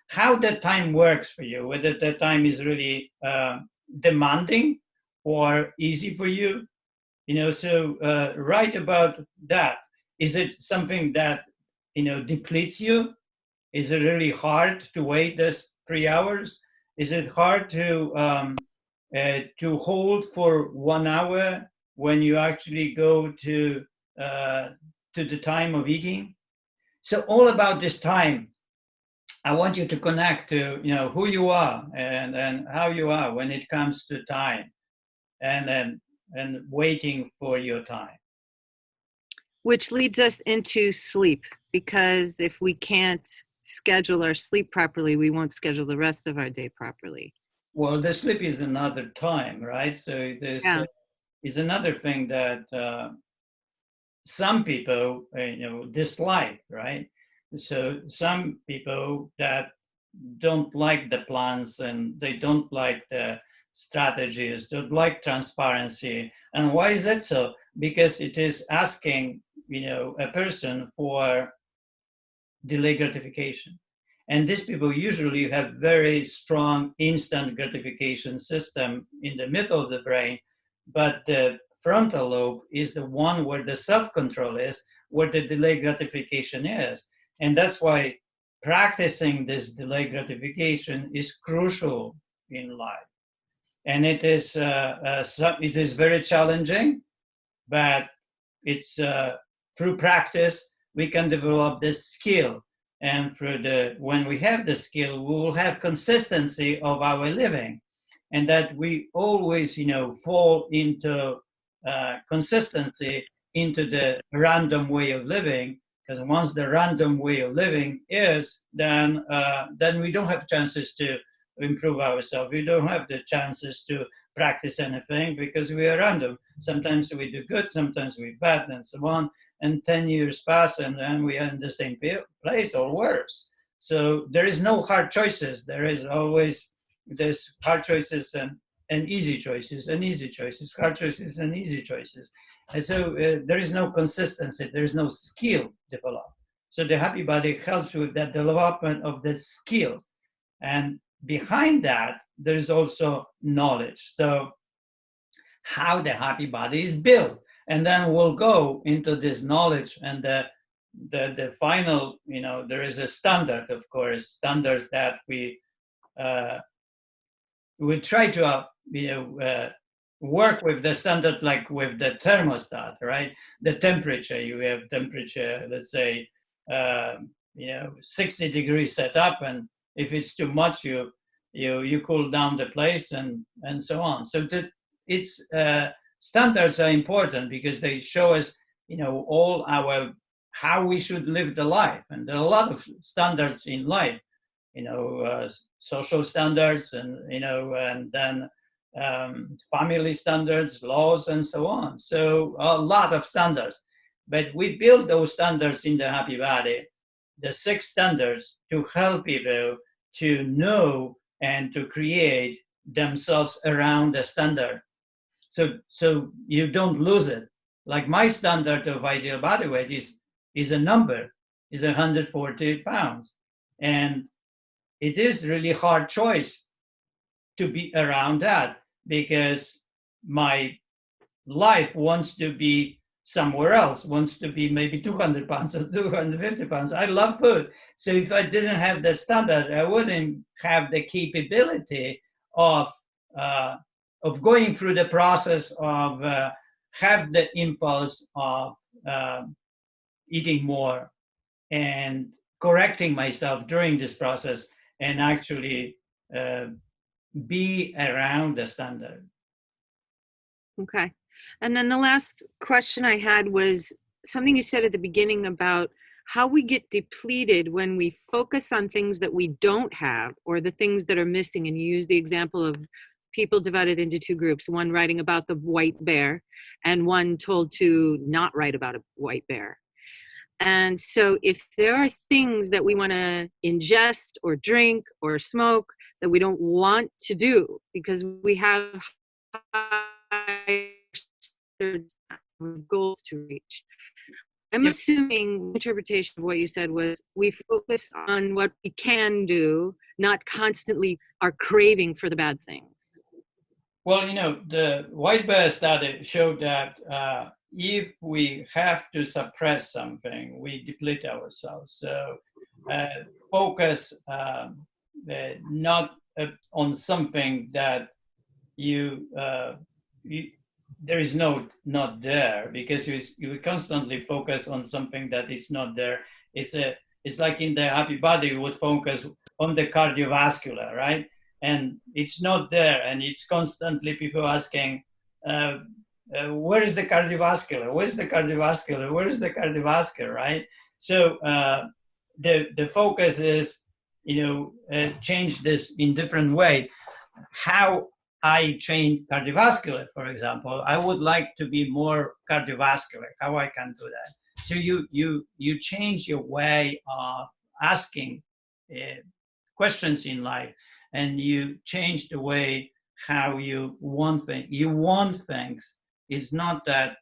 how the time works for you, whether the time is really demanding or easy for you. So write about that. Is it something that depletes you? Is it really hard to wait this 3 hours? Is it hard to hold for 1 hour when you actually go to the time of eating? So all about this time, I want you to connect to who you are and how you are when it comes to time, and waiting for your time. Which leads us into sleep, because if we can't schedule our sleep properly, we won't schedule the rest of our day properly. Well, the sleep is another time, right? So this Yeah. is another thing that some people, dislike, right? So some people that don't like the plans and they don't like the strategies, don't like transparency. And why is that so? Because it is asking, a person for delay gratification. And these people usually have very strong instant gratification system in the middle of the brain, but the frontal lobe is the one where the self-control is, where the delay gratification is. And that's why practicing this delay gratification is crucial in life. And it is very challenging, but it's through practice we can develop this skill, and when we have the skill, we will have consistency of our living, and that we always fall into consistency into the random way of living, because once the random way of living is, then we don't have chances to improve ourselves. We don't have the chances to practice anything because we are random. Sometimes we do good, sometimes we bad, and so on. And 10 years pass, and then we are in the same place or worse. So there is no hard choices. There's hard choices and easy choices, and easy choices, hard choices and easy choices. And so there is no consistency. There is no skill developed. So the Happy Body helps with that development of the skill. And behind that, there is also knowledge. So how the Happy Body is built. And then we'll go into this knowledge, and the final, there is a standard, of course, standards that we try to, work with the standard, like with the thermostat, right? The temperature, you have temperature, let's say, 60 degrees set up, and if it's too much, you cool down the place, and so on. So it's standards are important because they show us, all how we should live the life, and there are a lot of standards in life, social standards, and and then family standards, laws, and so on. So a lot of standards, but we build those standards in the Happy Body, the 6 standards, to help people to know and to create themselves around the standard. So you don't lose it. Like my standard of ideal body weight is a number, is 140 pounds. And it is really hard choice to be around that, because my life wants to be somewhere else, wants to be maybe 200 pounds or 250 pounds. I love food. So if I didn't have the standard, I wouldn't have the capability of going through the process of have the impulse of eating more and correcting myself during this process, and actually be around the standard. Okay. And then the last question I had was something you said at the beginning about how we get depleted when we focus on things that we don't have, or the things that are missing. And you use the example of people divided into 2 groups, one writing about the white bear and one told to not write about a white bear. And so if there are things that we want to ingest or drink or smoke that we don't want to do because we have goals to reach, I'm assuming interpretation of what you said was we focus on what we can do, not constantly are craving for the bad things. Well, the white bear study showed that if we have to suppress something, we deplete ourselves. So focus not on something that there is not there, because you constantly focus on something that is not there. It's like in the Happy Body, you would focus on the cardiovascular, right? And it's not there, and it's constantly people asking, where is the cardiovascular? Where's the cardiovascular? Where is the cardiovascular, right? So the focus is, change this in different way. how I train cardiovascular, for example. I would like to be more cardiovascular, how I can do that. So you change your way of asking questions in life, and you change the way how you want things. You want things. It's not that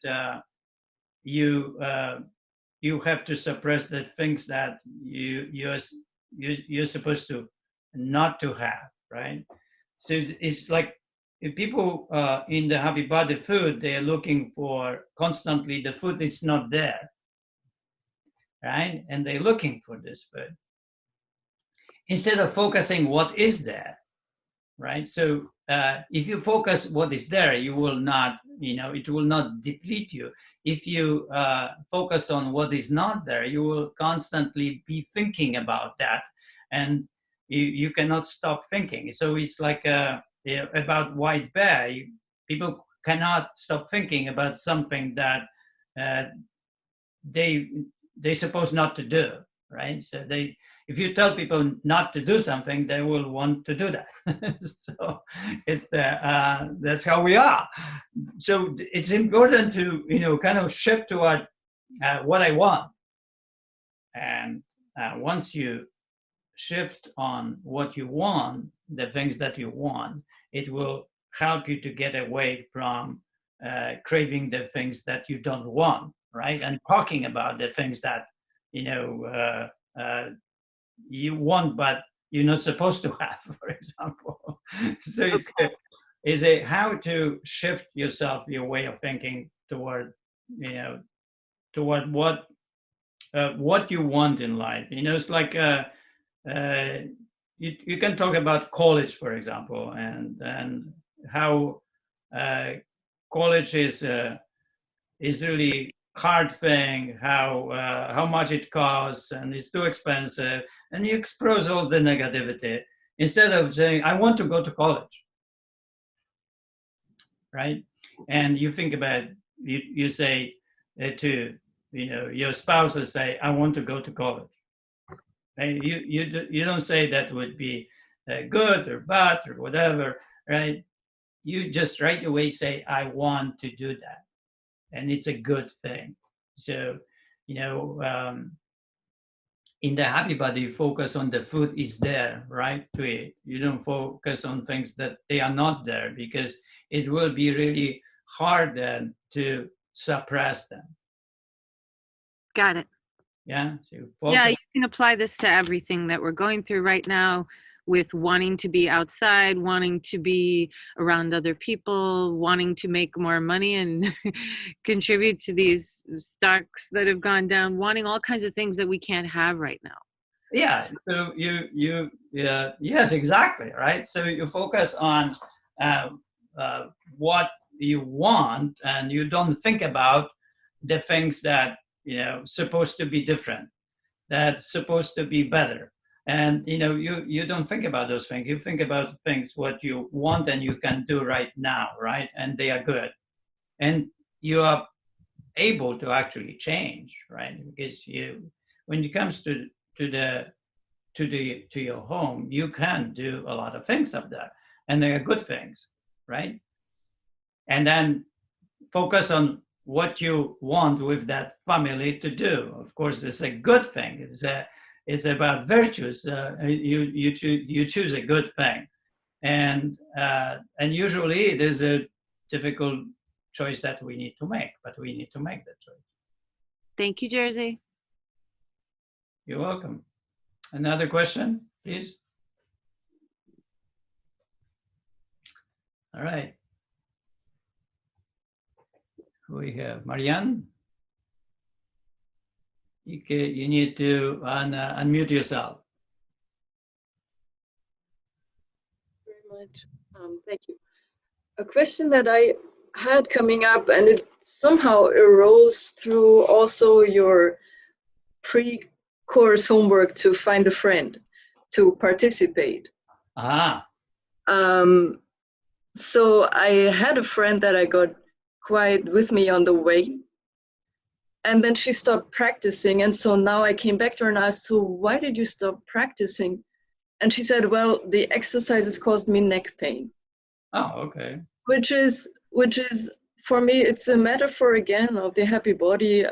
you have to suppress the things that you're supposed to not to have, right? So it's like if people in the Happy Body food, they are looking for constantly the food is not there, right? And they're looking for this food instead of focusing what is there, right? So if you focus what is there, you will not, it will not deplete you. If you focus on what is not there, you will constantly be thinking about that, and you cannot stop thinking. So it's like about white bear. People cannot stop thinking about something that they supposed not to do, right? So if you tell people not to do something, they will want to do that. So it's that's how we are. So it's important to kind of shift toward what I want, and once you shift on what you want, the things that you want, it will help you to get away from craving the things that you don't want, right? And talking about the things that you want, but you're not supposed to have, for example. So it's how to shift yourself, your way of thinking toward what you want in life. It's like you can talk about college, for example, and how college is really hard thing, how much it costs, and it's too expensive, and you expose all the negativity instead of saying, I want to go to college, right? And you think about, you say to your spouse will say, I want to go to college. And you don't say that would be good or bad or whatever, right? You just right away say, I want to do that. And it's a good thing. So, in the Happy Body, you focus on the food is there, right, to eat. You don't focus on things that they are not there, because it will be really hard then to suppress them. Got it. Yeah. So you can apply this to everything that we're going through right now, with wanting to be outside, wanting to be around other people, wanting to make more money and contribute to these stocks that have gone down, wanting all kinds of things that we can't have right now. Yeah. So yes, exactly. Right. So you focus on what you want, and you don't think about the things that supposed to be different, that's supposed to be better. And you don't think about those things. You think about things what you want and you can do right now, right? And they are good, and you are able to actually change, right? Because when it comes to your home, you can do a lot of things up there, and they are good things, right? And then focus on what you want with that family to do. Of course, it's a good thing. It's about virtues. You choose a good thing, and usually it is a difficult choice that we need to make, but we need to make that choice. Thank you, Jerzy. You're welcome. Another question, please. All right. We have Marianne. You need to unmute yourself. Very much. Thank you. A question that I had coming up, and it somehow arose through also your pre-course homework to find a friend to participate. Ah. So I had a friend that I got quite with me on the way. And then she stopped practicing. And so now I came back to her and asked, so why did you stop practicing? and she said, well, the exercises caused me neck pain. Oh, okay. Which is for me, it's a metaphor again of the happy body.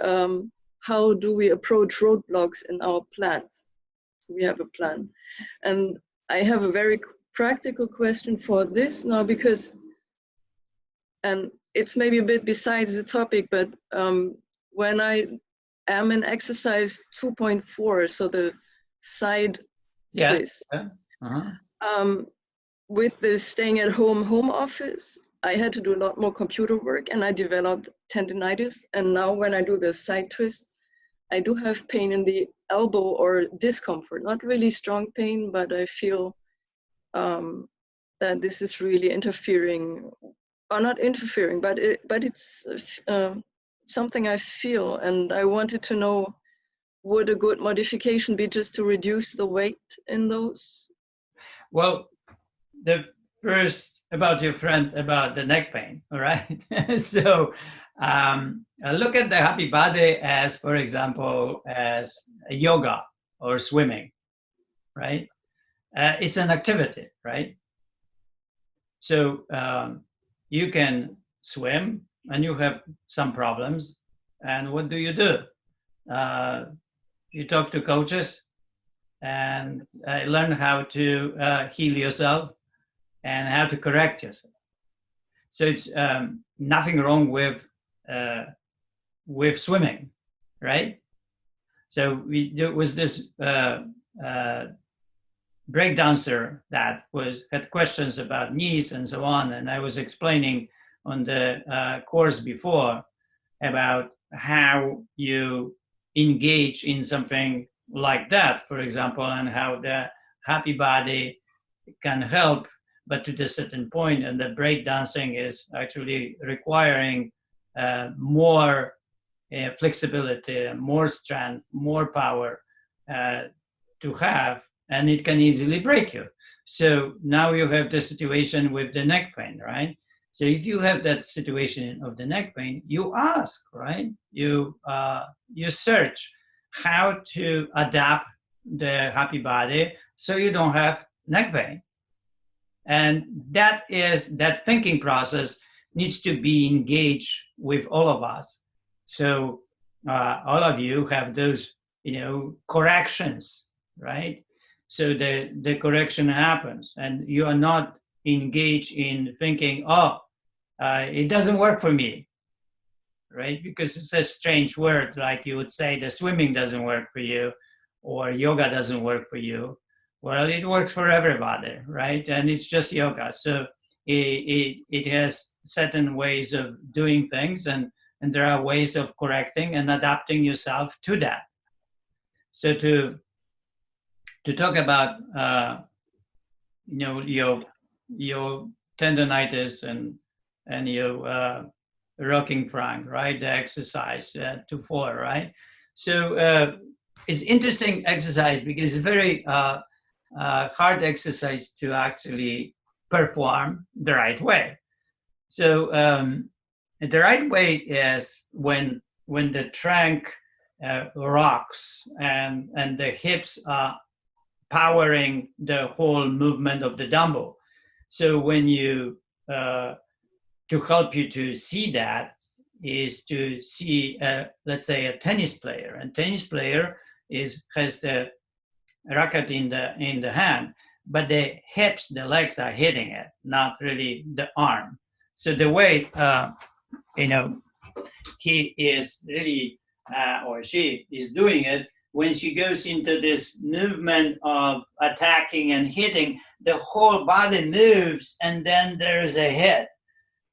How do we approach roadblocks in our plans? We have a plan. And I have a very practical question for this now, because, and it's maybe a bit besides the topic, but when I am in exercise 2.4, so the side twist, with the staying at home office, I had to do a lot more computer work, and I developed tendinitis. And now when I do the side twist, I do have pain in the elbow, or discomfort, not really strong pain, but I feel that this is really interfering, or not interfering, but it's something I feel. And I wanted to know, would a good modification be just to reduce the weight in those? Well, the first about your friend about the neck pain, all right? So look at the happy body as, for example, as yoga or swimming, right? It's an activity, right? So you can swim and you have some problems, and what do? You talk to coaches and learn how to heal yourself and how to correct yourself. So it's nothing wrong with swimming, right? So there was this breakdancer that had questions about knees and so on, and I was explaining on the course before about how you engage in something like that, for example, and how the happy body can help, but to a certain point, and the breakdancing is actually requiring more flexibility, more strength, more power to have, and it can easily break you. So now you have the situation with the neck pain, right? So if you have that situation of the neck pain, you ask, right? You search how to adapt the happy body so you don't have neck pain. And that thinking process needs to be engaged with all of us. So all of you have those, corrections, right? So the correction happens, and you are not engaged in thinking, it doesn't work for me, right? Because it's a strange word, like you would say the swimming doesn't work for you, or yoga doesn't work for you. Well, it works for everybody, right? And it's just yoga. So it has certain ways of doing things, and there are ways of correcting and adapting yourself to that. So to talk about, your tendinitis and your rocking plank, right? The exercise 2-4, right? So it's interesting exercise because it's very hard exercise to actually perform the right way. So the right way is when the trunk rocks and the hips are powering the whole movement of the dumbbell. So when you to help you to see that is to see let's say a tennis player, and tennis player has the racket in the hand, but the hips, the legs are hitting it, not really the arm. So the way he is really or she is doing it, when she goes into this movement of attacking and hitting, the whole body moves, and then there is a hit.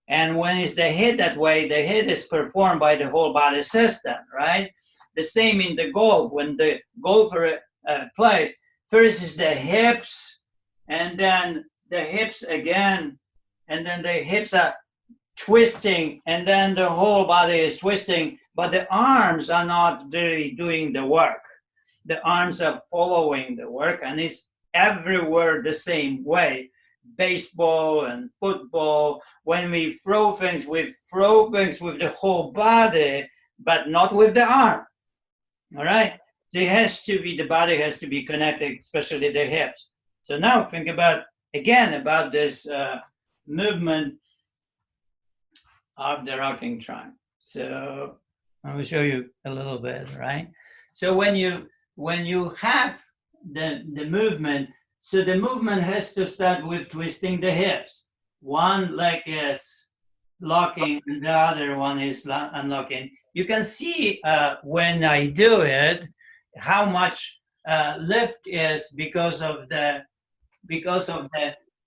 And when it's the hit that way, the hit is performed by the whole body system, right? The same in the golf. When the golfer plays, first is the hips, and then the hips again, and then the hips are twisting, and then the whole body is twisting, but the arms are not really doing the work. The arms are following the work, and it's everywhere the same way. Baseball and football, when we throw things with the whole body, but not with the arm. All right? So the body has to be connected, especially the hips. So now think about, again, about this movement of the rocking trunk. So I will show you a little bit, right? So when you have the movement, so the movement has to start with twisting the hips. One leg is locking and the other one is unlocking. You can see when I do it how much lift is because of the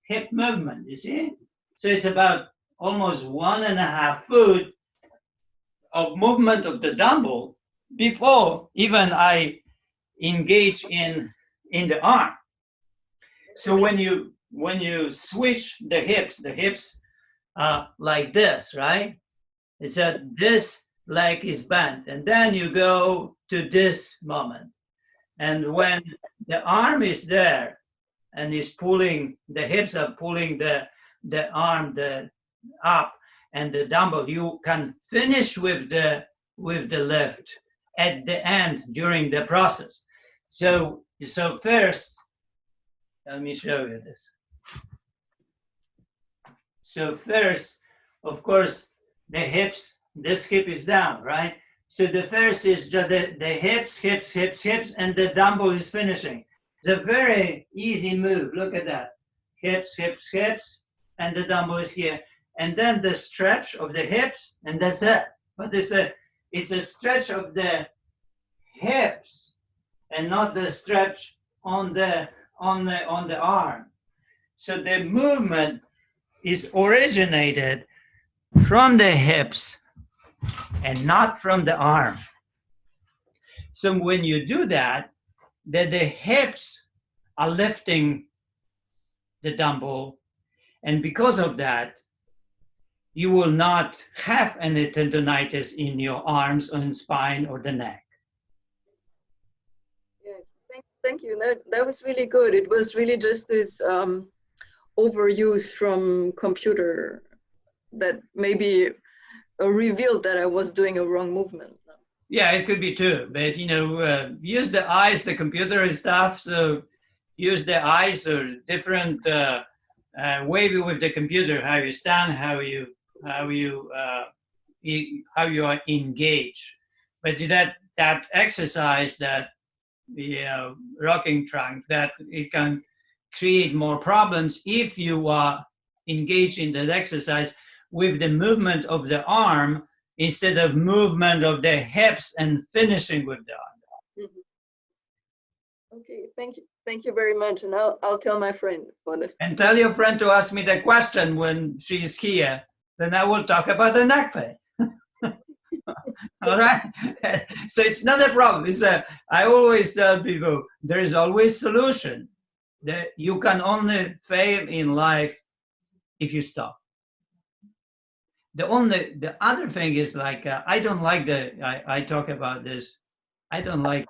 hip movement. You see, so it's about almost 1.5 foot of movement of the dumbbell before even I engage in the arm. So when you switch the hips like this, right? It's that this leg is bent, and then you go to this moment. And when the arm is there and is pulling, the hips are pulling the arm up and the dumbbell, you can finish with the lift at the end during the process. So first, let me show you this. So first, of course, the hips, this hip is down, right? So the first is just the hips, and the dumbbell is finishing. It's a very easy move. Look at that. Hips, and the dumbbell is here. And then the stretch of the hips, and that's it. But it's a stretch of the hips and not the stretch on the arm. So the movement is originated from the hips and not from the arm. So when you do that, the hips are lifting the dumbbell, and because of that, you will not have any tendonitis in your arms or in spine or the neck. Yes, thank you. That was really good. It was really just this overuse from computer that maybe revealed that I was doing a wrong movement. Yeah, it could be too, but use the eyes, the computer is stuff, so use the eyes or different way with the computer, how you stand, how you are engaged. But that exercise, that the rocking trunk, that it can create more problems if you are engaged in that exercise with the movement of the arm instead of movement of the hips and finishing with the arm. Mm-hmm. Okay, thank you very much, and I'll tell my friend for the. And tell your friend to ask me the question when she's here. Then I will talk about the neck pain. All right. So it's not a problem. I always tell people there is always solution. That you can only fail in life if you stop. The other thing is I don't like I talk about this. I don't like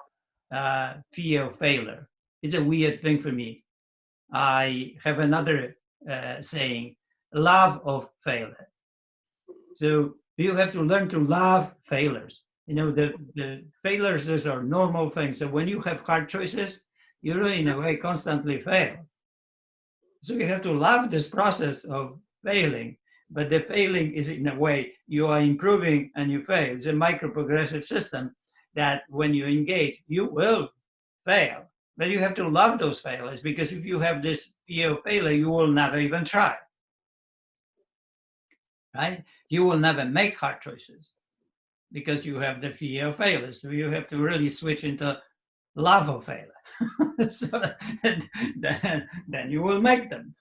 fear of failure. It's a weird thing for me. I have another saying, love of failure. So you have to learn to love failures. The failures, those are normal things. So when you have hard choices, you really, in a way, constantly fail. So you have to love this process of failing. But the failing is, in a way, you are improving and you fail. It's a micro-progressive system that when you engage, you will fail. But you have to love those failures, because if you have this fear of failure, you will never even try. Right? You will never make hard choices because you have the fear of failure. So you have to really switch into love of failure. So then you will make them.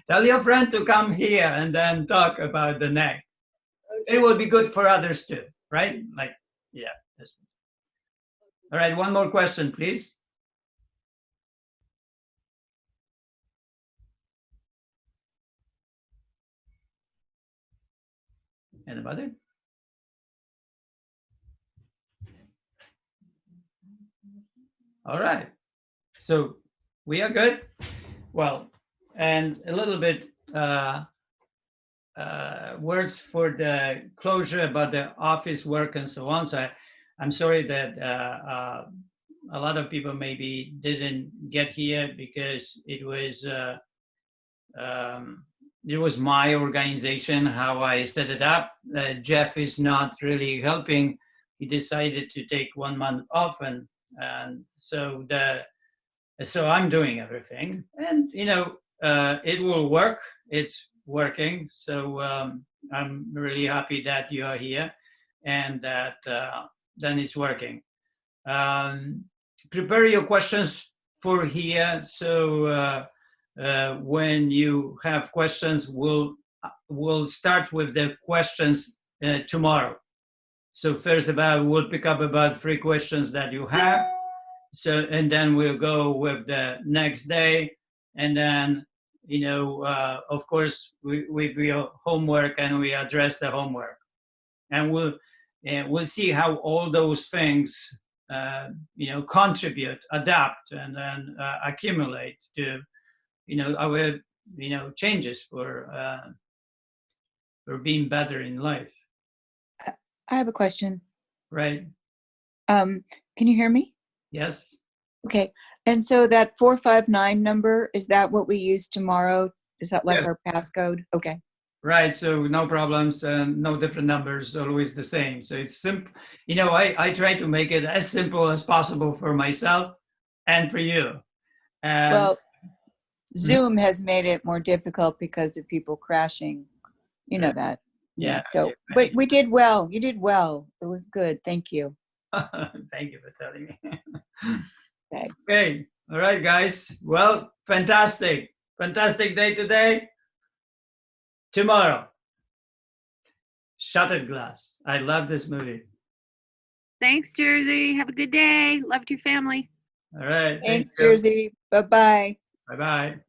Tell your friend to come here and then talk about the neck. Okay. It will be good for others too, right? Yeah. All right, one more question, please. Anybody? All right. So we are good. Well, and a little bit words for the closure about the office work and so on. So I'm sorry that a lot of people maybe didn't get here because it was my organization, how I set it up. Jeff is not really helping. He decided to take 1 month off, and so I'm doing everything, and it will work. It's working. So I'm really happy that you are here, and that then it's working. Prepare your questions for here. So when you have questions, we'll start with the questions tomorrow. So first we'll pick up about 3 questions that you have. So, and then we'll go with the next day, and then of course with your homework, and we address the homework, and we'll see how all those things contribute, adapt, and then accumulate to our changes for being better in life. I have a question. Right. Can you hear me? Yes. Okay. And so that 459 number, is that what we use tomorrow? Is that like Yes. our passcode? Okay. Right. So no problems, no different numbers, always the same. So it's simple. I try to make it as simple as possible for myself and for you. Well, Zoom has made it more difficult because of people crashing. You know that. Yeah. So, but we did well. You did well. It was good. Thank you. Thank you for telling me. Okay. Okay. All right, guys. Well, fantastic. Fantastic day today. Tomorrow, Shattered Glass. I love this movie. Thanks, Jersey. Have a good day. Love to your family. All right. Thanks, Jersey. Bye-bye. Bye-bye.